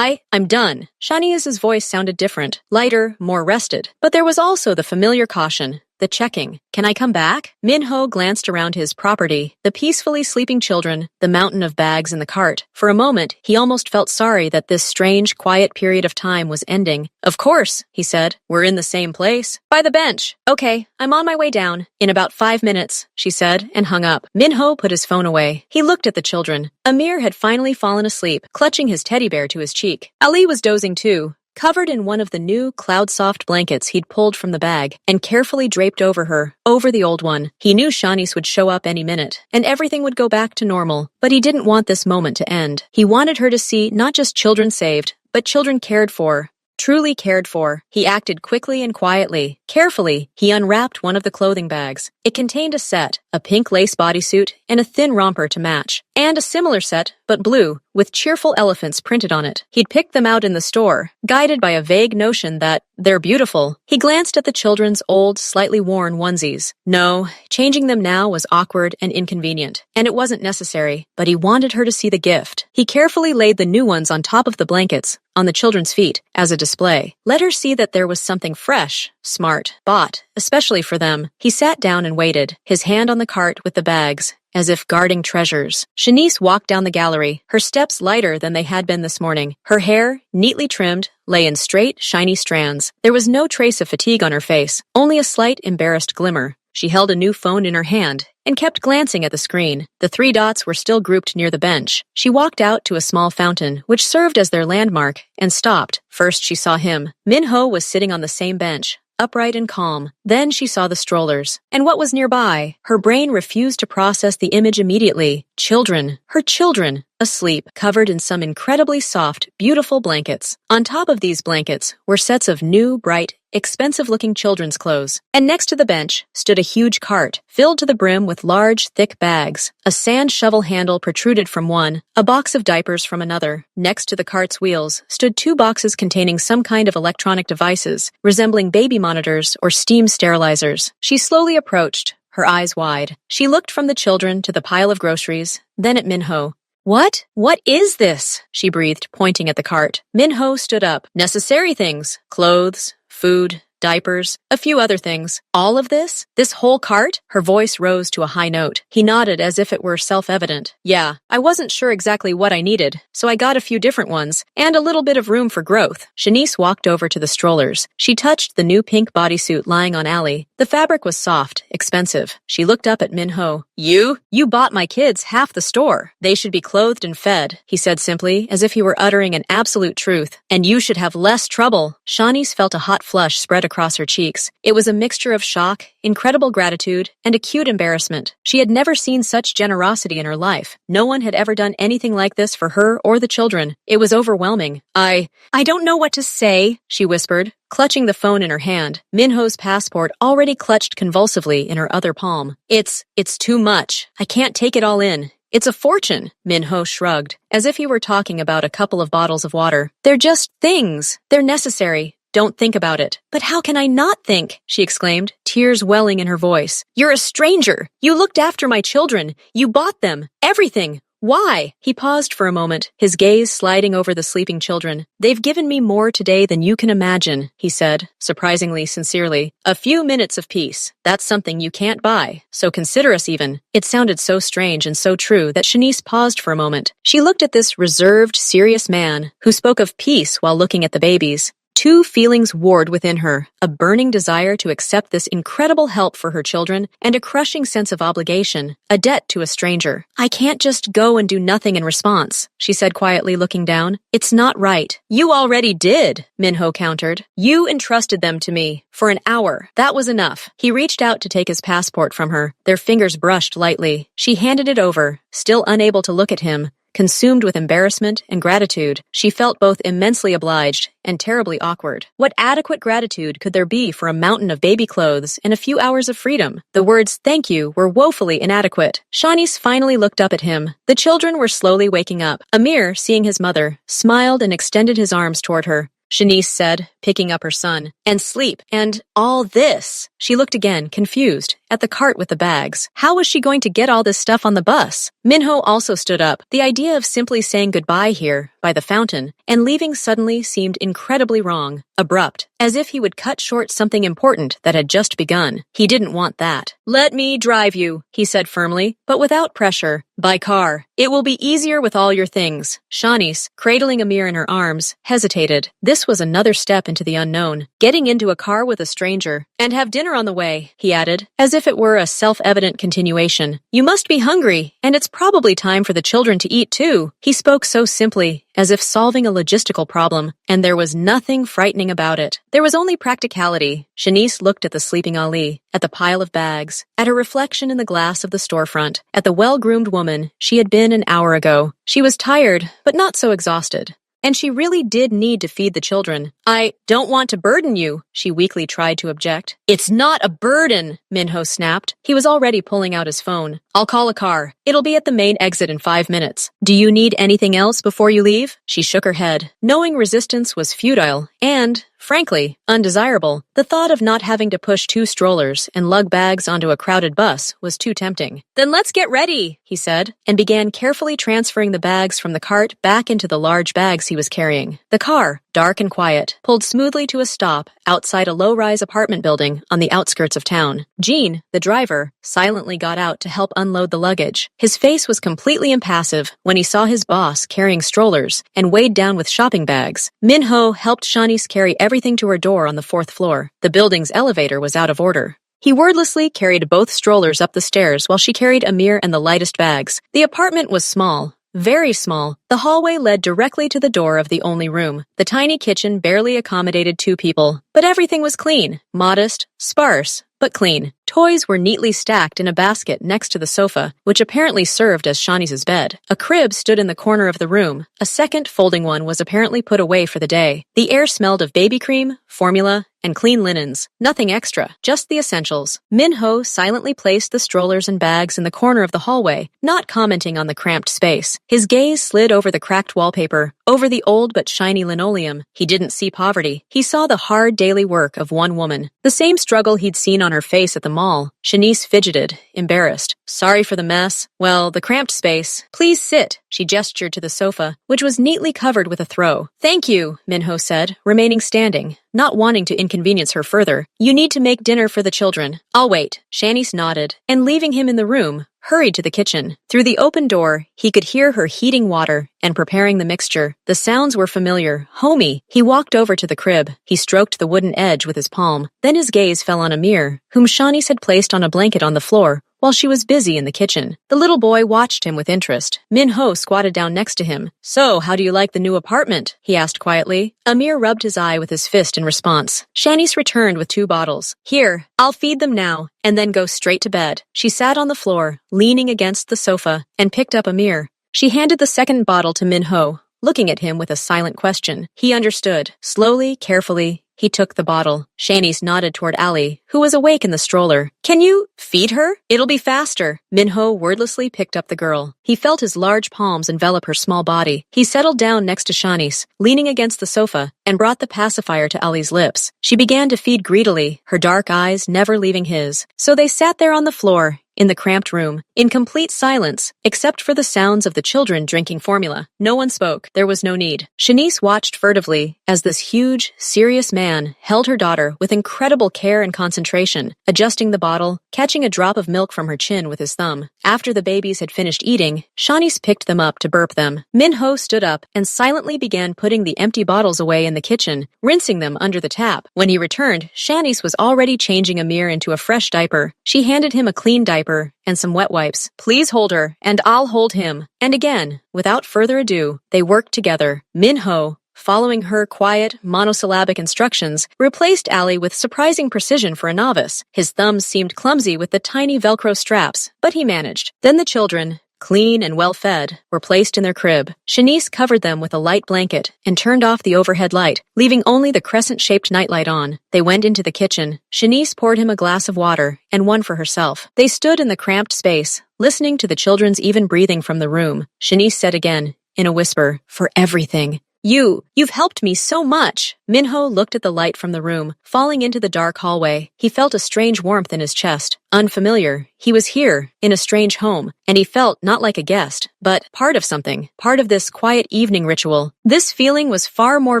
I'm done. Shania's voice sounded different, lighter, more rested. But there was also the familiar caution. The checking. Can I come back? Minho glanced around his property, the peacefully sleeping children, the mountain of bags in the cart. For a moment, he almost felt sorry that this strange, quiet period of time was ending. Of course, he said. We're in the same place. By the bench. Okay, I'm on my way down. In about 5 minutes, she said, and hung up. Minho put his phone away. He looked at the children. Amir had finally fallen asleep, clutching his teddy bear to his cheek. Ali was dozing too, covered in one of the new cloud-soft blankets he'd pulled from the bag and carefully draped over her, over the old one. He knew Shanice would show up any minute, and everything would go back to normal, but he didn't want this moment to end. He wanted her to see not just children saved, but children cared for. Truly cared for. He acted quickly and quietly. Carefully, he unwrapped one of the clothing bags. It contained a set, a pink lace bodysuit, and a thin romper to match, and a similar set, but blue, with cheerful elephants printed on it. He'd picked them out in the store, guided by a vague notion that they're beautiful. He glanced at the children's old, slightly worn onesies. No, changing them now was awkward and inconvenient, and it wasn't necessary, but he wanted her to see the gift. He carefully laid the new ones on top of the blankets, on the children's feet, as a display. Let her see that there was something fresh, smart, bought, especially for them. He sat down and waited, his hand on the cart with the bags, as if guarding treasures. Shanice walked down the gallery, her steps lighter than they had been this morning. Her hair, neatly trimmed, lay in straight, shiny strands. There was no trace of fatigue on her face, only a slight, embarrassed glimmer. She held a new phone in her hand and kept glancing at the screen. The 3 dots were still grouped near the bench. She walked out to a small fountain, which served as their landmark, and stopped. First she saw him. Minho was sitting on the same bench, upright and calm. Then she saw the strollers. And what was nearby? Her brain refused to process the image immediately. Children. Her children. Asleep, covered in some incredibly soft, beautiful blankets. On top of these blankets were sets of new, bright, expensive-looking children's clothes. And next to the bench stood a huge cart, filled to the brim with large, thick bags. A sand shovel handle protruded from one, a box of diapers from another. Next to the cart's wheels stood 2 boxes containing some kind of electronic devices, resembling baby monitors or steam sterilizers. She slowly approached, her eyes wide. She looked from the children to the pile of groceries, then at Minho. What is this? She breathed, pointing at the cart. Minho stood up. Necessary things. Clothes, food, diapers, a few other things. All of this? This whole cart? Her voice rose to a high note. He nodded as if it were self-evident. Yeah, I wasn't sure exactly what I needed, so I got a few different ones, and a little bit of room for growth. Shanice walked over to the strollers. She touched the new pink bodysuit lying on Ali. The fabric was soft, expensive. She looked up at Minho. You bought my kids half the store. They should be clothed and fed, he said simply, as if he were uttering an absolute truth. And you should have less trouble. Shanice felt a hot flush spread across her cheeks. It was a mixture of shock, incredible gratitude, and acute embarrassment. She had never seen such generosity in her life. No one had ever done anything like this for her or the children. It was overwhelming. I don't know what to say, she whispered, clutching the phone in her hand. Minho's passport already clutched convulsively in her other palm. It's too much. I can't take it all in. It's a fortune, Minho shrugged, as if he were talking about a couple of bottles of water. They're just things. They're necessary. Don't think about it. But how can I not think? She exclaimed, tears welling in her voice. You're a stranger. You looked after my children. You bought them. Everything. Why? He paused for a moment, his gaze sliding over the sleeping children. They've given me more today than you can imagine, he said, surprisingly sincerely. A few minutes of peace. That's something you can't buy, so consider us even. It sounded so strange and so true that Shanice paused for a moment. She looked at this reserved, serious man who spoke of peace while looking at the babies. 2 feelings warred within her, a burning desire to accept this incredible help for her children and a crushing sense of obligation, a debt to a stranger. I can't just go and do nothing in response, she said quietly, looking down. It's not right. You already did, Minho countered. You entrusted them to me. For an hour. That was enough. He reached out to take his passport from her. Their fingers brushed lightly. She handed it over, still unable to look at him. Consumed with embarrassment and gratitude, she felt both immensely obliged and terribly awkward. What adequate gratitude could there be for a mountain of baby clothes and a few hours of freedom? The words thank you were woefully inadequate. Shanice finally looked up at him. The children were slowly waking up. Amir, seeing his mother, smiled and extended his arms toward her. Shanice said, picking up her son. And sleep, and all this. She looked again, confused, at the cart with the bags. How was she going to get all this stuff on the bus? Minho also stood up. The idea of simply saying goodbye here, by the fountain, and leaving suddenly seemed incredibly wrong, abrupt, as if he would cut short something important that had just begun. He didn't want that. Let me drive you, he said firmly, but without pressure. By car. It will be easier with all your things. Shanice, cradling Amir in her arms, hesitated. This was another step into the unknown. Getting into a car with a stranger. And have dinner on the way, he added, as if it were a self-evident continuation. You must be hungry, and it's probably time for the children to eat too. He spoke so simply, as if solving a logistical problem, and there was nothing frightening about it. There was only practicality. Shanice looked at the sleeping Ali, at the pile of bags, at her reflection in the glass of the storefront, at the well-groomed woman she had been an hour ago. She was tired, but not so exhausted. And she really did need to feed the children. I don't want to burden you, she weakly tried to object. It's not a burden, Minho snapped. He was already pulling out his phone. I'll call a car. It'll be at the main exit in 5 minutes. Do you need anything else before you leave? She shook her head. Knowing resistance was futile and, frankly, undesirable. The thought of not having to push 2 strollers and lug bags onto a crowded bus was too tempting. Then let's get ready, he said, and began carefully transferring the bags from the cart back into the large bags he was carrying. The car, dark and quiet, pulled smoothly to a stop outside a low-rise apartment building on the outskirts of town. Gene, the driver, silently got out to help unload the luggage. His face was completely impassive when he saw his boss carrying strollers and weighed down with shopping bags. Minho helped Shanice carry everything to her door on the 4th floor. The building's elevator was out of order. He wordlessly carried both strollers up the stairs while she carried Amir and the lightest bags. The apartment was small. Very small. The hallway led directly to the door of the only room. The tiny kitchen barely accommodated 2 people, but everything was clean, modest, sparse, but clean. Toys were neatly stacked in a basket next to the sofa, which apparently served as Shanice's bed. A crib stood in the corner of the room. A second folding one was apparently put away for the day. The air smelled of baby cream, formula, and clean linens. Nothing extra, just the essentials. Minho silently placed the strollers and bags in the corner of the hallway, not commenting on the cramped space. His gaze slid over the cracked wallpaper, over the old but shiny linoleum. He didn't see poverty. He saw the hard daily work of one woman. The same struggle he'd seen on her face at the mall. Shanice fidgeted, embarrassed. Sorry for the mess. Well, the cramped space. Please sit. She gestured to the sofa, which was neatly covered with a throw. Thank you, Minho said, remaining standing, not wanting to inconvenience her further. You need to make dinner for the children. I'll wait. Shanice nodded, and leaving him in the room, hurried to the kitchen. Through the open door, he could hear her heating water and preparing the mixture. The sounds were familiar, homey. He walked over to the crib. He stroked the wooden edge with his palm. Then his gaze fell on Amir, whom Shanice had placed on a blanket on the floor while she was busy in the kitchen. The little boy watched him with interest. Minho squatted down next to him. So, how do you like the new apartment? He asked quietly. Amir rubbed his eye with his fist in response. Shanice returned with 2 bottles. Here, I'll feed them now, and then go straight to bed. She sat on the floor, leaning against the sofa, and picked up Amir. She handed the second bottle to Minho, looking at him with a silent question. He understood. Slowly, carefully, he took the bottle. Shanice nodded toward Ali, who was awake in the stroller. Can you feed her? It'll be faster. Minho wordlessly picked up the girl. He felt his large palms envelop her small body. He settled down next to Shanice, leaning against the sofa, and brought the pacifier to Ali's lips. She began to feed greedily, her dark eyes never leaving his. So they sat there on the floor, in the cramped room, in complete silence, except for the sounds of the children drinking formula. No one spoke. There was no need. Shanice watched furtively as this huge, serious man held her daughter with incredible care and concentration, adjusting the bottle, catching a drop of milk from her chin with his thumb. After the babies had finished eating, Shanice picked them up to burp them. Minho stood up and silently began putting the empty bottles away in the kitchen, rinsing them under the tap. When he returned, Shanice was already changing Amir into a fresh diaper. She handed him a clean diaper and some wet wipes. Please hold her, and I'll hold him. And again, without further ado, they worked together. Minho, following her quiet, monosyllabic instructions, replaced Ali with surprising precision for a novice. His thumbs seemed clumsy with the tiny Velcro straps, but he managed. Then the children, clean and well-fed, were placed in their crib. Shanice covered them with a light blanket and turned off the overhead light, leaving only the crescent-shaped nightlight on. They went into the kitchen. Shanice poured him a glass of water and one for herself. They stood in the cramped space, listening to the children's even breathing from the room. Shanice said again, in a whisper, "For everything. You've helped me so much." Minho looked at the light from the room, falling into the dark hallway. He felt a strange warmth in his chest. Unfamiliar. He was here, in a strange home, and he felt not like a guest, but part of something, part of this quiet evening ritual. This feeling was far more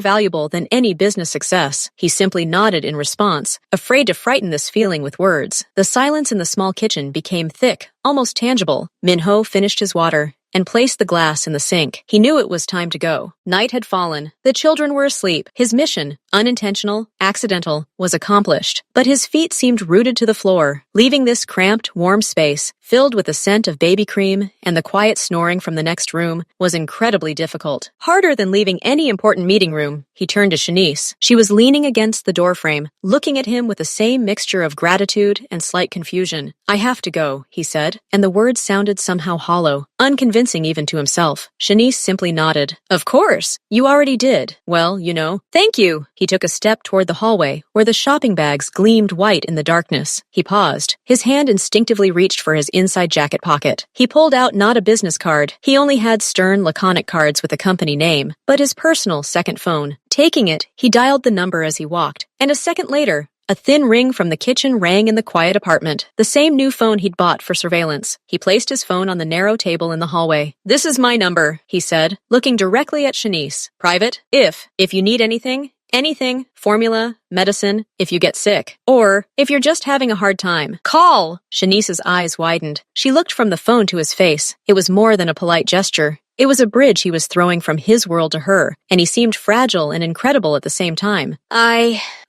valuable than any business success. He simply nodded in response, afraid to frighten this feeling with words. The silence in the small kitchen became thick, almost tangible. Minho finished his water and placed the glass in the sink. He knew it was time to go. Night had fallen. The children were asleep. His mission, unintentional, accidental, was accomplished. But his feet seemed rooted to the floor, leaving this cramped, warm space, filled with the scent of baby cream and the quiet snoring from the next room, was incredibly difficult. Harder than leaving any important meeting room. He turned to Shanice. She was leaning against the doorframe, looking at him with the same mixture of gratitude and slight confusion. "I have to go," he said, and the words sounded somehow hollow, unconvincing even to himself. Shanice simply nodded. "Of course. You already did. Well, you know. Thank you." He took a step toward the hallway, where the shopping bags gleamed white in the darkness. He paused. His hand instinctively reached for his inside jacket pocket. He pulled out not a business card. He only had stern, laconic cards with a company name, but his personal second phone. Taking it, he dialed the number as he walked, and a second later, a thin ring from the kitchen rang in the quiet apartment, the same new phone he'd bought for surveillance. He placed his phone on the narrow table in the hallway. "This is my number," he said, looking directly at Shanice. "Private. If you need anything, formula, medicine, if you get sick, or if you're just having a hard time, call." Shanice's eyes widened. She looked from the phone to his face. It was more than a polite gesture. It was a bridge he was throwing from his world to her, and he seemed fragile and incredible at the same time.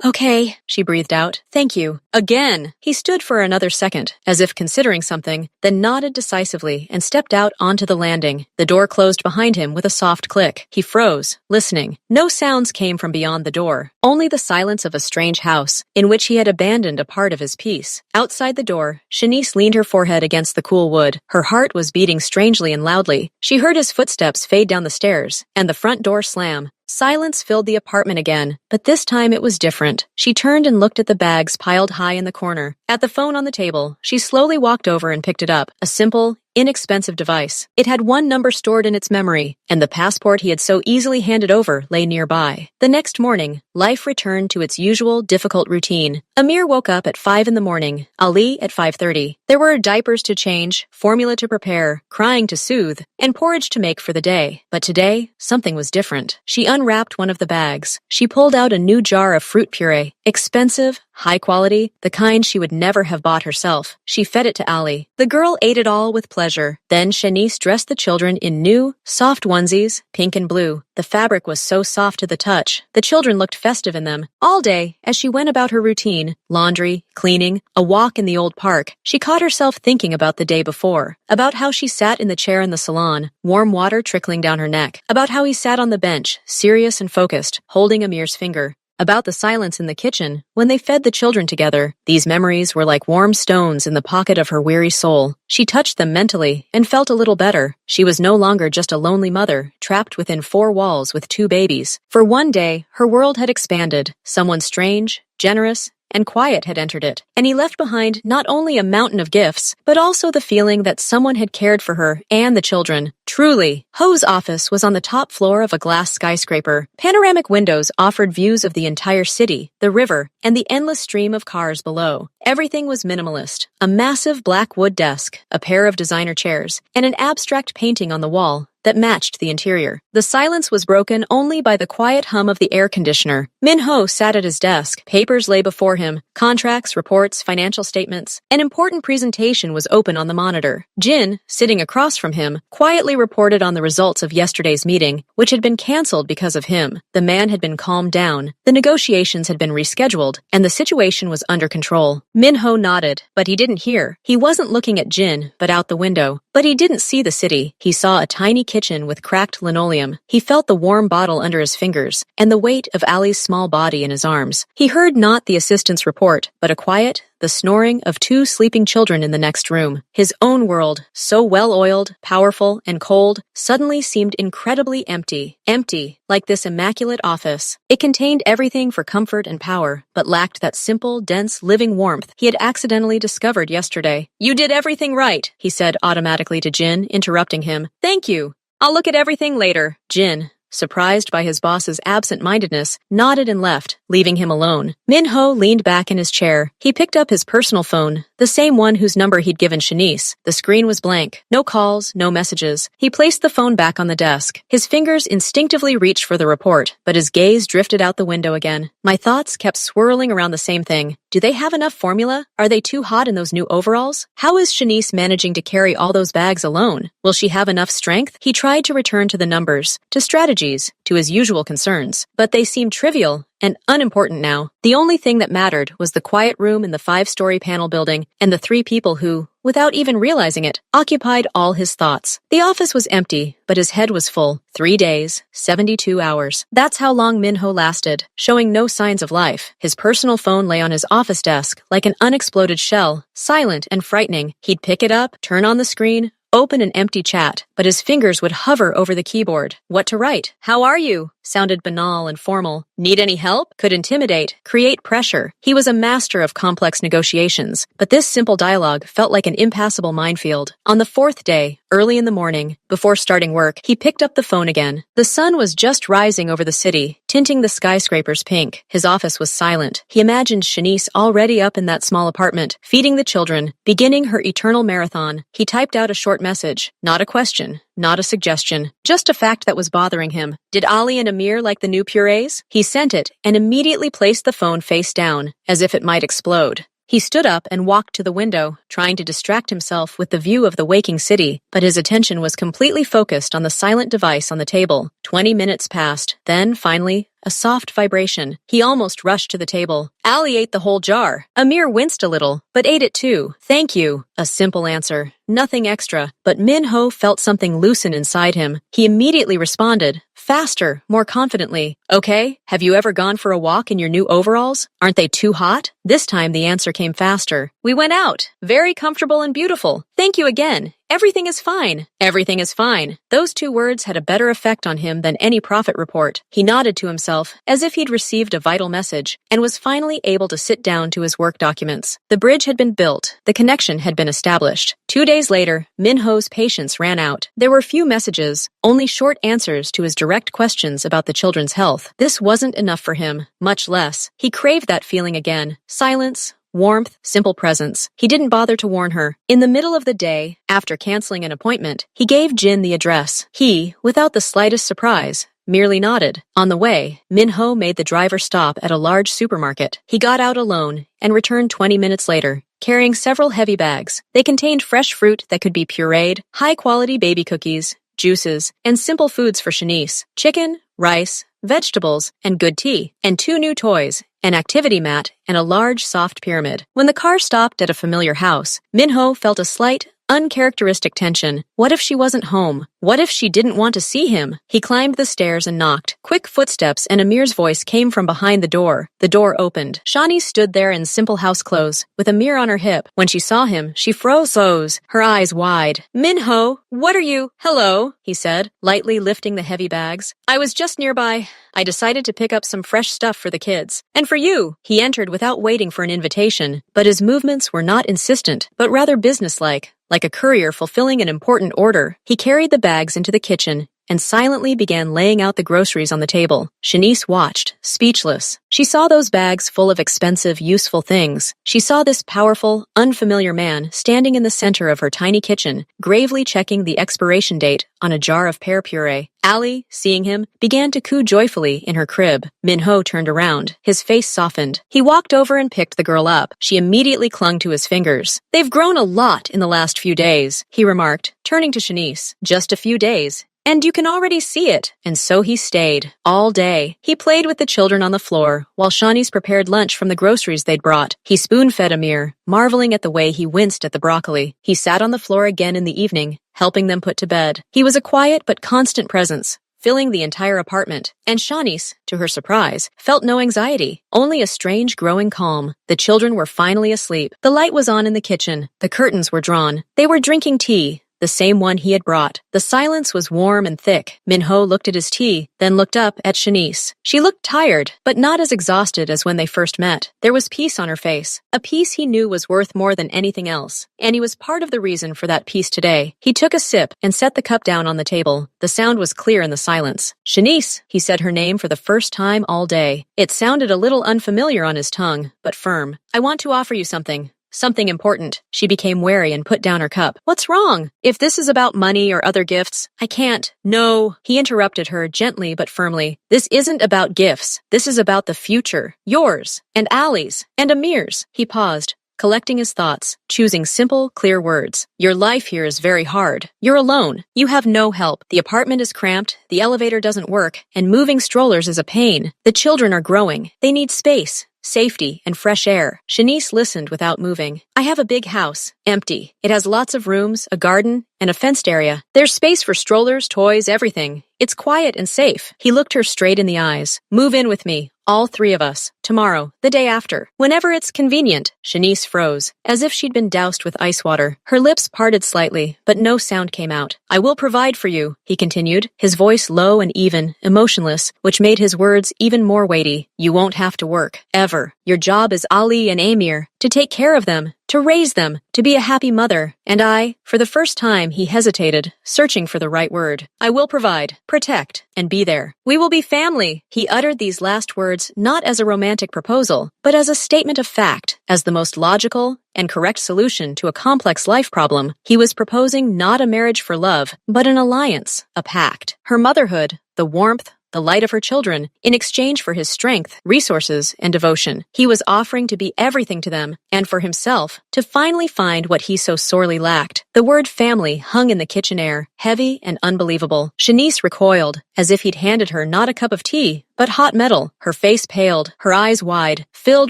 Okay, she breathed out. "Thank you." Again. He stood for another second, as if considering something, then nodded decisively and stepped out onto the landing. The door closed behind him with a soft click. He froze, listening. No sounds came from beyond the door, only the silence of a strange house, in which he had abandoned a part of his peace. Outside the door, Shanice leaned her forehead against the cool wood. Her heart was beating strangely and loudly. She heard his footsteps fade down the stairs, and the front door slam. Silence filled the apartment again, but this time it was different. She turned and looked at the bags piled high in the corner. At the phone on the table, she slowly walked over and picked it up, a simple, inexpensive device. It had one number stored in its memory, and the passport he had so easily handed over lay nearby. The next morning, life returned to its usual difficult routine. Amir woke up at 5 in the morning, Ali at 5:30. There were diapers to change, formula to prepare, crying to soothe, and porridge to make for the day. But today, something was different. She unwrapped one of the bags. She pulled out a new jar of fruit puree, expensive, high quality, the kind she would never have bought herself. She fed it to Ali. The girl ate it all with pleasure. Then Shanice dressed the children in new, soft onesies, pink and blue. The fabric was so soft to the touch. The children looked festive in them. All day, as she went about her routine, laundry, cleaning, a walk in the old park, she caught herself thinking about the day before, about how she sat in the chair in the salon, warm water trickling down her neck, about how he sat on the bench, serious and focused, holding Amir's finger, about the silence in the kitchen when they fed the children together. These memories were like warm stones in the pocket of her weary soul. She touched them mentally and felt a little better. She was no longer just a lonely mother, trapped within 4 walls with 2 babies. For one day, her world had expanded. Someone strange, generous, and quiet had entered it, and he left behind not only a mountain of gifts, but also the feeling that someone had cared for her and the children. Truly, Ho's office was on the top floor of a glass skyscraper. Panoramic windows offered views of the entire city, the river, and the endless stream of cars below. Everything was minimalist. A massive black wood desk, a pair of designer chairs, and an abstract painting on the wall that matched the interior. The silence was broken only by the quiet hum of the air conditioner. Min-ho sat at his desk. Papers lay before him. Contracts, reports, financial statements. An important presentation was open on the monitor. Jin, sitting across from him, quietly reported on the results of yesterday's meeting, which had been cancelled because of him. The man had been calmed down. The negotiations had been rescheduled, and the situation was under control. Min-ho nodded, but he didn't hear. He wasn't looking at Jin, but out the window. But he didn't see the city. He saw a tiny kitchen with cracked linoleum. He felt the warm bottle under his fingers and the weight of Ali's small body in his arms. He heard not the assistant's report, but a quiet, the snoring of two sleeping children in the next room. His own world, so well-oiled, powerful, and cold, suddenly seemed incredibly empty. Empty, like this immaculate office. It contained everything for comfort and power, but lacked that simple, dense, living warmth he had accidentally discovered yesterday. "You did everything right," he said automatically to Jin, interrupting him. "Thank you. I'll look at everything later." Jin, surprised by his boss's absent-mindedness, nodded and left, leaving him alone. Min-ho leaned back in his chair. He picked up his personal phone, the same one whose number he'd given Shanice. The screen was blank. No calls, no messages. He placed the phone back on the desk. His fingers instinctively reached for the report, but his gaze drifted out the window again. My thoughts kept swirling around the same thing. Do they have enough formula? Are they too hot in those new overalls? How is Shanice managing to carry all those bags alone? Will she have enough strength? He tried to return to the numbers, to strategies, to his usual concerns, but they seemed trivial and unimportant now. The only thing that mattered was the quiet room in the 5-story panel building and the 3 people who, without even realizing it, occupied all his thoughts. The office was empty, but his head was full. 3 days, 72 hours. That's how long Min-ho lasted, showing no signs of life. His personal phone lay on his office desk like an unexploded shell, silent and frightening. He'd pick it up, turn on the screen, open an empty chat, but his fingers would hover over the keyboard. What to write? "How are you?" sounded banal and formal. "Need any help?" could intimidate, create pressure. He was a master of complex negotiations, but this simple dialogue felt like an impassable minefield. On the 4th day, early in the morning, before starting work, he picked up the phone again. The sun was just rising over the city, tinting the skyscrapers pink. His office was silent. He imagined Shanice already up in that small apartment, feeding the children, beginning her eternal marathon. He typed out a short message. Not a question. Not a suggestion, just a fact that was bothering him. Did Ali and Amir like the new purees? He sent it and immediately placed the phone face down, as if it might explode. He stood up and walked to the window, trying to distract himself with the view of the waking city, but his attention was completely focused on the silent device on the table. 20 minutes passed. Then, finally, a soft vibration. He almost rushed to the table. Ali ate the whole jar. Amir winced a little, but ate it too. "Thank you." A simple answer. Nothing extra. But Min-ho felt something loosen inside him. He immediately responded. Faster, more confidently. "Okay, have you ever gone for a walk in your new overalls? Aren't they too hot?" This time the answer came faster. "We went out. Very comfortable and beautiful. Thank you again. Everything is fine." Everything is fine. Those 2 words had a better effect on him than any profit report. He nodded to himself, as if he'd received a vital message, and was finally able to sit down to his work documents. The bridge had been built. The connection had been established. 2 days later, Min-ho's patience ran out. There were few messages, only short answers to his direct questions about the children's health. This wasn't enough for him, much less. He craved that feeling again. Silence, warmth, simple presence. He didn't bother to warn her. In the middle of the day, after canceling an appointment, he gave Jin the address. He, without the slightest surprise, merely nodded. On the way, Min-ho made the driver stop at a large supermarket. He got out alone and returned 20 minutes later, carrying several heavy bags. They contained fresh fruit that could be pureed, high-quality baby cookies, juices, and simple foods for Shanice. Chicken, rice, vegetables, and good tea. And 2 new toys, an activity mat, and a large soft pyramid. When the car stopped at a familiar house, Min-ho felt a slight, uncharacteristic tension. What if she wasn't home? What if she didn't want to see him? He climbed the stairs and knocked. Quick footsteps and Amir's voice came from behind the door. The door opened. Shani stood there in simple house clothes, with Amir on her hip. When she saw him, she froze, her eyes wide. "Min-ho, what are you?" "Hello," he said, lightly lifting the heavy bags. "I was just nearby. I decided to pick up some fresh stuff for the kids. And for you." He entered without waiting for an invitation, but his movements were not insistent, but rather businesslike. Like a courier fulfilling an important order, he carried the bags into the kitchen and silently began laying out the groceries on the table. Shanice watched, speechless. She saw those bags full of expensive, useful things. She saw this powerful, unfamiliar man standing in the center of her tiny kitchen, gravely checking the expiration date on a jar of pear puree. Ali, seeing him, began to coo joyfully in her crib. Min-ho turned around. His face softened. He walked over and picked the girl up. She immediately clung to his fingers. "They've grown a lot in the last few days," he remarked, turning to Shanice. "Just a few days. And you can already see it." And so he stayed, all day. He played with the children on the floor, while Shanice prepared lunch from the groceries they'd brought. He spoon-fed Amir, marveling at the way he winced at the broccoli. He sat on the floor again in the evening, helping them put to bed. He was a quiet but constant presence, filling the entire apartment, and Shanice, to her surprise, felt no anxiety, only a strange growing calm. The children were finally asleep. The light was on in the kitchen. The curtains were drawn. They were drinking tea, the same one he had brought. The silence was warm and thick. Minho looked at his tea, then looked up at Shanice. She looked tired, but not as exhausted as when they first met. There was peace on her face, a peace he knew was worth more than anything else, and he was part of the reason for that peace today. He took a sip and set the cup down on the table. The sound was clear in the silence. Shanice, he said her name for the first time all day. It sounded a little unfamiliar on his tongue, but firm. I want to offer you something. Something important. She became wary and put down her cup. What's wrong? If this is about money or other gifts, I can't. No. He interrupted her gently but firmly. This isn't about gifts. This is about the future. Yours, and Allie's, and Amir's. He paused, collecting his thoughts, choosing simple, clear words. Your life here is very hard. You're alone. You have no help. The apartment is cramped, the elevator doesn't work, and moving strollers is a pain. The children are growing. They need space, safety, and fresh air. Shanice listened without moving. I have a big house, empty. It has lots of rooms, a garden, and a fenced area. There's space for strollers, toys, everything. It's quiet and safe. He looked her straight in the eyes. Move in with me. All three of us. Tomorrow. The day after. Whenever it's convenient. Shanice froze, as if she'd been doused with ice water. Her lips parted slightly, but no sound came out. I will provide for you, he continued, his voice low and even, emotionless, which made his words even more weighty. You won't have to work. Ever. Your job is Ali and Amir. To take care of them. To raise them. To be a happy mother. And I, for the first time, he hesitated, searching for the right word. I will provide, protect, and be there. We will be family. He uttered these last words not as a romantic proposal, but as a statement of fact, as the most logical and correct solution to a complex life problem. He was proposing not a marriage for love, but an alliance, a pact. Her motherhood, the warmth, the light of her children, in exchange for his strength, resources, and devotion. He was offering to be everything to them, and for himself, to finally find what he so sorely lacked. The word family hung in the kitchen air, heavy and unbelievable. Shanice recoiled, as if he'd handed her not a cup of tea, but hot metal. Her face paled, her eyes wide, filled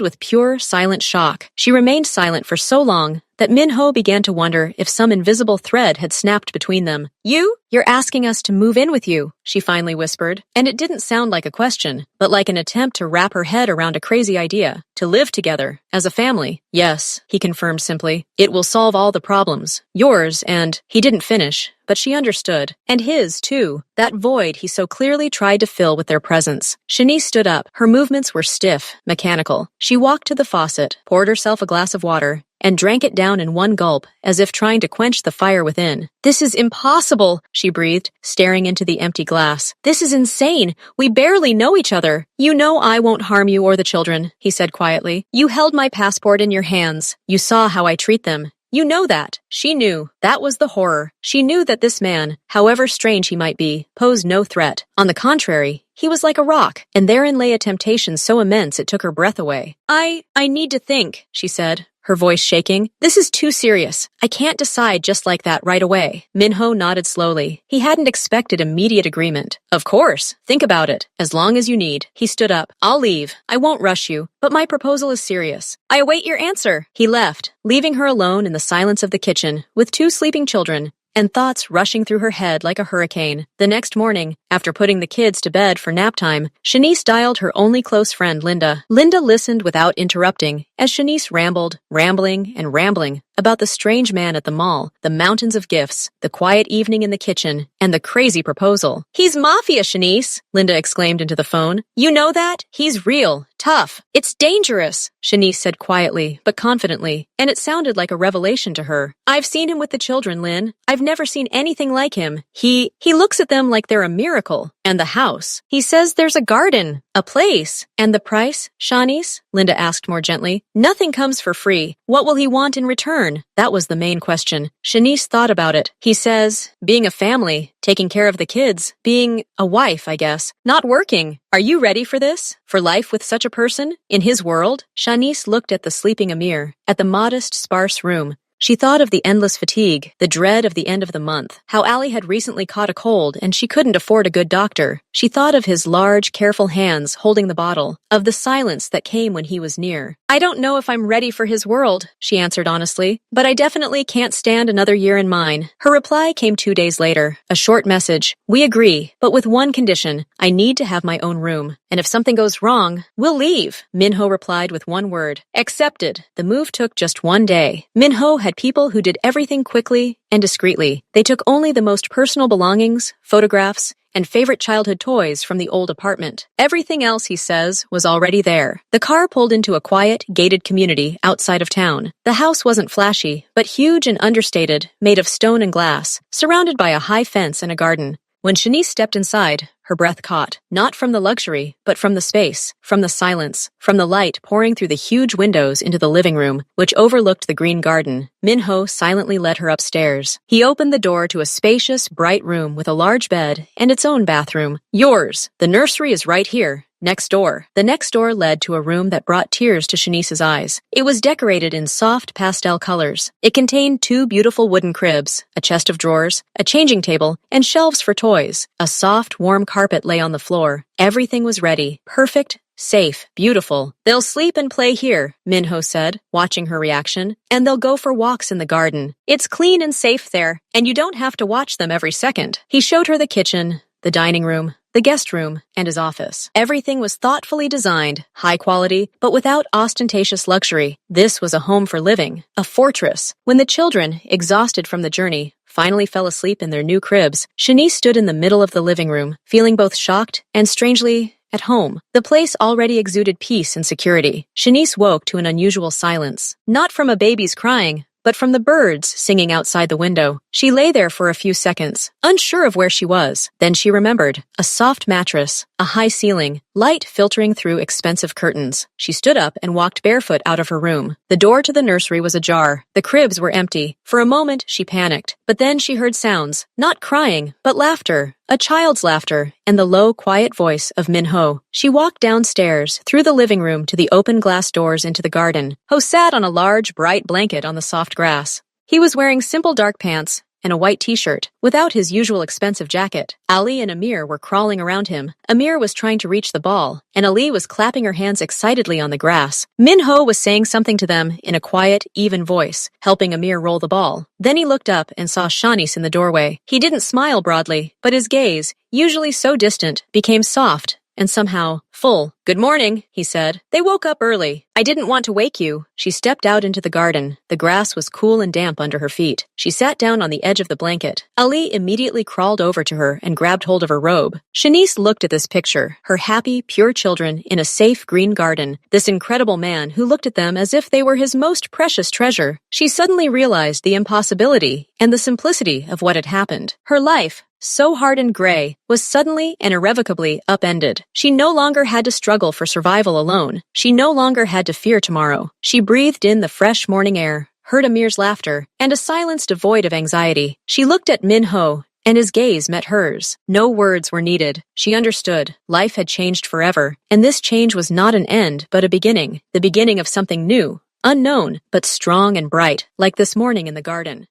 with pure, silent shock. She remained silent for so long that Minho began to wonder if some invisible thread had snapped between them. You're asking us to move in with you, she finally whispered, and it didn't sound like a question, but like an attempt to wrap her head around a crazy idea. To live together, as a family. Yes, he confirmed simply. It will solve all the problems. Yours and... He didn't finish, but she understood. And his, too. That void he so clearly tried to fill with their presence. Shanice stood up. Her movements were stiff, mechanical. She walked to the faucet, poured herself a glass of water, and drank it down in one gulp, as if trying to quench the fire within. This is impossible, she breathed, staring into the empty glass. This is insane. We barely know each other. You know I won't harm you or the children, he said quietly. You held my passport in your hands. You saw how I treat them. You know that. She knew. That was the horror. She knew that this man, however strange he might be, posed no threat. On the contrary, he was like a rock, and therein lay a temptation so immense it took her breath away. I need to think, she said, her voice shaking. This is too serious. I can't decide just like that right away. Minho nodded slowly. He hadn't expected immediate agreement. Of course. Think about it. As long as you need. He stood up. I'll leave. I won't rush you, but my proposal is serious. I await your answer. He left, leaving her alone in the silence of the kitchen, with two sleeping children, and thoughts rushing through her head like a hurricane. The next morning, after putting the kids to bed for nap time, Shanice dialed her only close friend, Linda. Linda listened without interrupting, as Shanice rambled, rambling and rambling, about the strange man at the mall, the mountains of gifts, the quiet evening in the kitchen, and the crazy proposal. He's Mafia, Shanice, Linda exclaimed into the phone. You know that? He's real, tough. It's dangerous, Shanice said quietly, but confidently, and it sounded like a revelation to her. I've seen him with the children, Lynn. I've never seen anything like him. He looks at them like they're a miracle. And the house. He says there's a garden, a place. And the price, Shanice? Linda asked more gently. Nothing comes for free. What will he want in return? That was the main question. Shanice thought about it. He says, being a family, taking care of the kids, being a wife, I guess, not working. Are you ready for this? For life with such a person? In his world? Shanice looked at the sleeping Amir, at the modest, sparse room, She thought of the endless fatigue, the dread of the end of the month, how Allie had recently caught a cold and she couldn't afford a good doctor. She thought of his large, careful hands holding the bottle, of the silence that came when he was near. I don't know if I'm ready for his world, she answered honestly, but I definitely can't stand another year in mine. Her reply came 2 days later, a short message. We agree, but with one condition. I need to have my own room. And if something goes wrong, we'll leave. Minho replied with one word. Accepted. The move took just 1 day. Minho had people who did everything quickly and discreetly. They took only the most personal belongings, photographs, and favorite childhood toys from the old apartment. Everything else, he says, was already there. The car pulled into a quiet, gated community outside of town. The house wasn't flashy, but huge and understated, made of stone and glass, surrounded by a high fence and a garden. When Shanice stepped inside, her breath caught, not from the luxury, but from the space, from the silence, from the light pouring through the huge windows into the living room, which overlooked the green garden. Minho silently led her upstairs. He opened the door to a spacious, bright room with a large bed and its own bathroom. Yours. The nursery is right here. Next door. The next door led to a room that brought tears to Shanice's eyes. It was decorated in soft pastel colors. It contained 2 beautiful wooden cribs, a chest of drawers, a changing table, and shelves for toys. A soft, warm carpet lay on the floor. Everything was ready. Perfect. Safe. Beautiful. They'll sleep and play here, Minho said, watching her reaction, and they'll go for walks in the garden. It's clean and safe there, and you don't have to watch them every second. He showed her the kitchen, the dining room, the guest room, and his office. Everything was thoughtfully designed, high quality, but without ostentatious luxury. This was a home for living, a fortress. When the children, exhausted from the journey, finally fell asleep in their new cribs, Shanice stood in the middle of the living room, feeling both shocked and strangely at home. The place already exuded peace and security. Shanice woke to an unusual silence, not from a baby's crying, but from the birds singing outside the window. She lay there for a few seconds, unsure of where she was. Then she remembered. A soft mattress, a high ceiling, light filtering through expensive curtains. She stood up and walked barefoot out of her room. The door to the nursery was ajar. The cribs were empty. For a moment, she panicked. But then she heard sounds, not crying, but laughter. A child's laughter, and the low, quiet voice of Minho. She walked downstairs, through the living room to the open glass doors into the garden. Ho sat on a large, bright blanket on the soft grass. He was wearing simple dark pants and a white t-shirt, without his usual expensive jacket. Ali and Amir were crawling around him. Amir was trying to reach the ball, and Ali was clapping her hands excitedly on the grass. Minho was saying something to them in a quiet, even voice, helping Amir roll the ball. Then he looked up and saw Shanice in the doorway. He didn't smile broadly, but his gaze, usually so distant, became soft and somehow full. Good morning, he said. They woke up early. I didn't want to wake you. She stepped out into the garden. The grass was cool and damp under her feet. She sat down on the edge of the blanket. Ali immediately crawled over to her and grabbed hold of her robe. Shanice looked at this picture, her happy, pure children in a safe green garden, this incredible man who looked at them as if they were his most precious treasure. She suddenly realized the impossibility and the simplicity of what had happened. Her life, so hard and gray, was suddenly and irrevocably upended. She no longer had to struggle for survival alone. She no longer had to fear tomorrow. She breathed in the fresh morning air, heard Amir's laughter, and a silence devoid of anxiety. She looked at Minho, and his gaze met hers. No words were needed. She understood. Life had changed forever, and this change was not an end, but a beginning. The beginning of something new, unknown, but strong and bright, like this morning in the garden.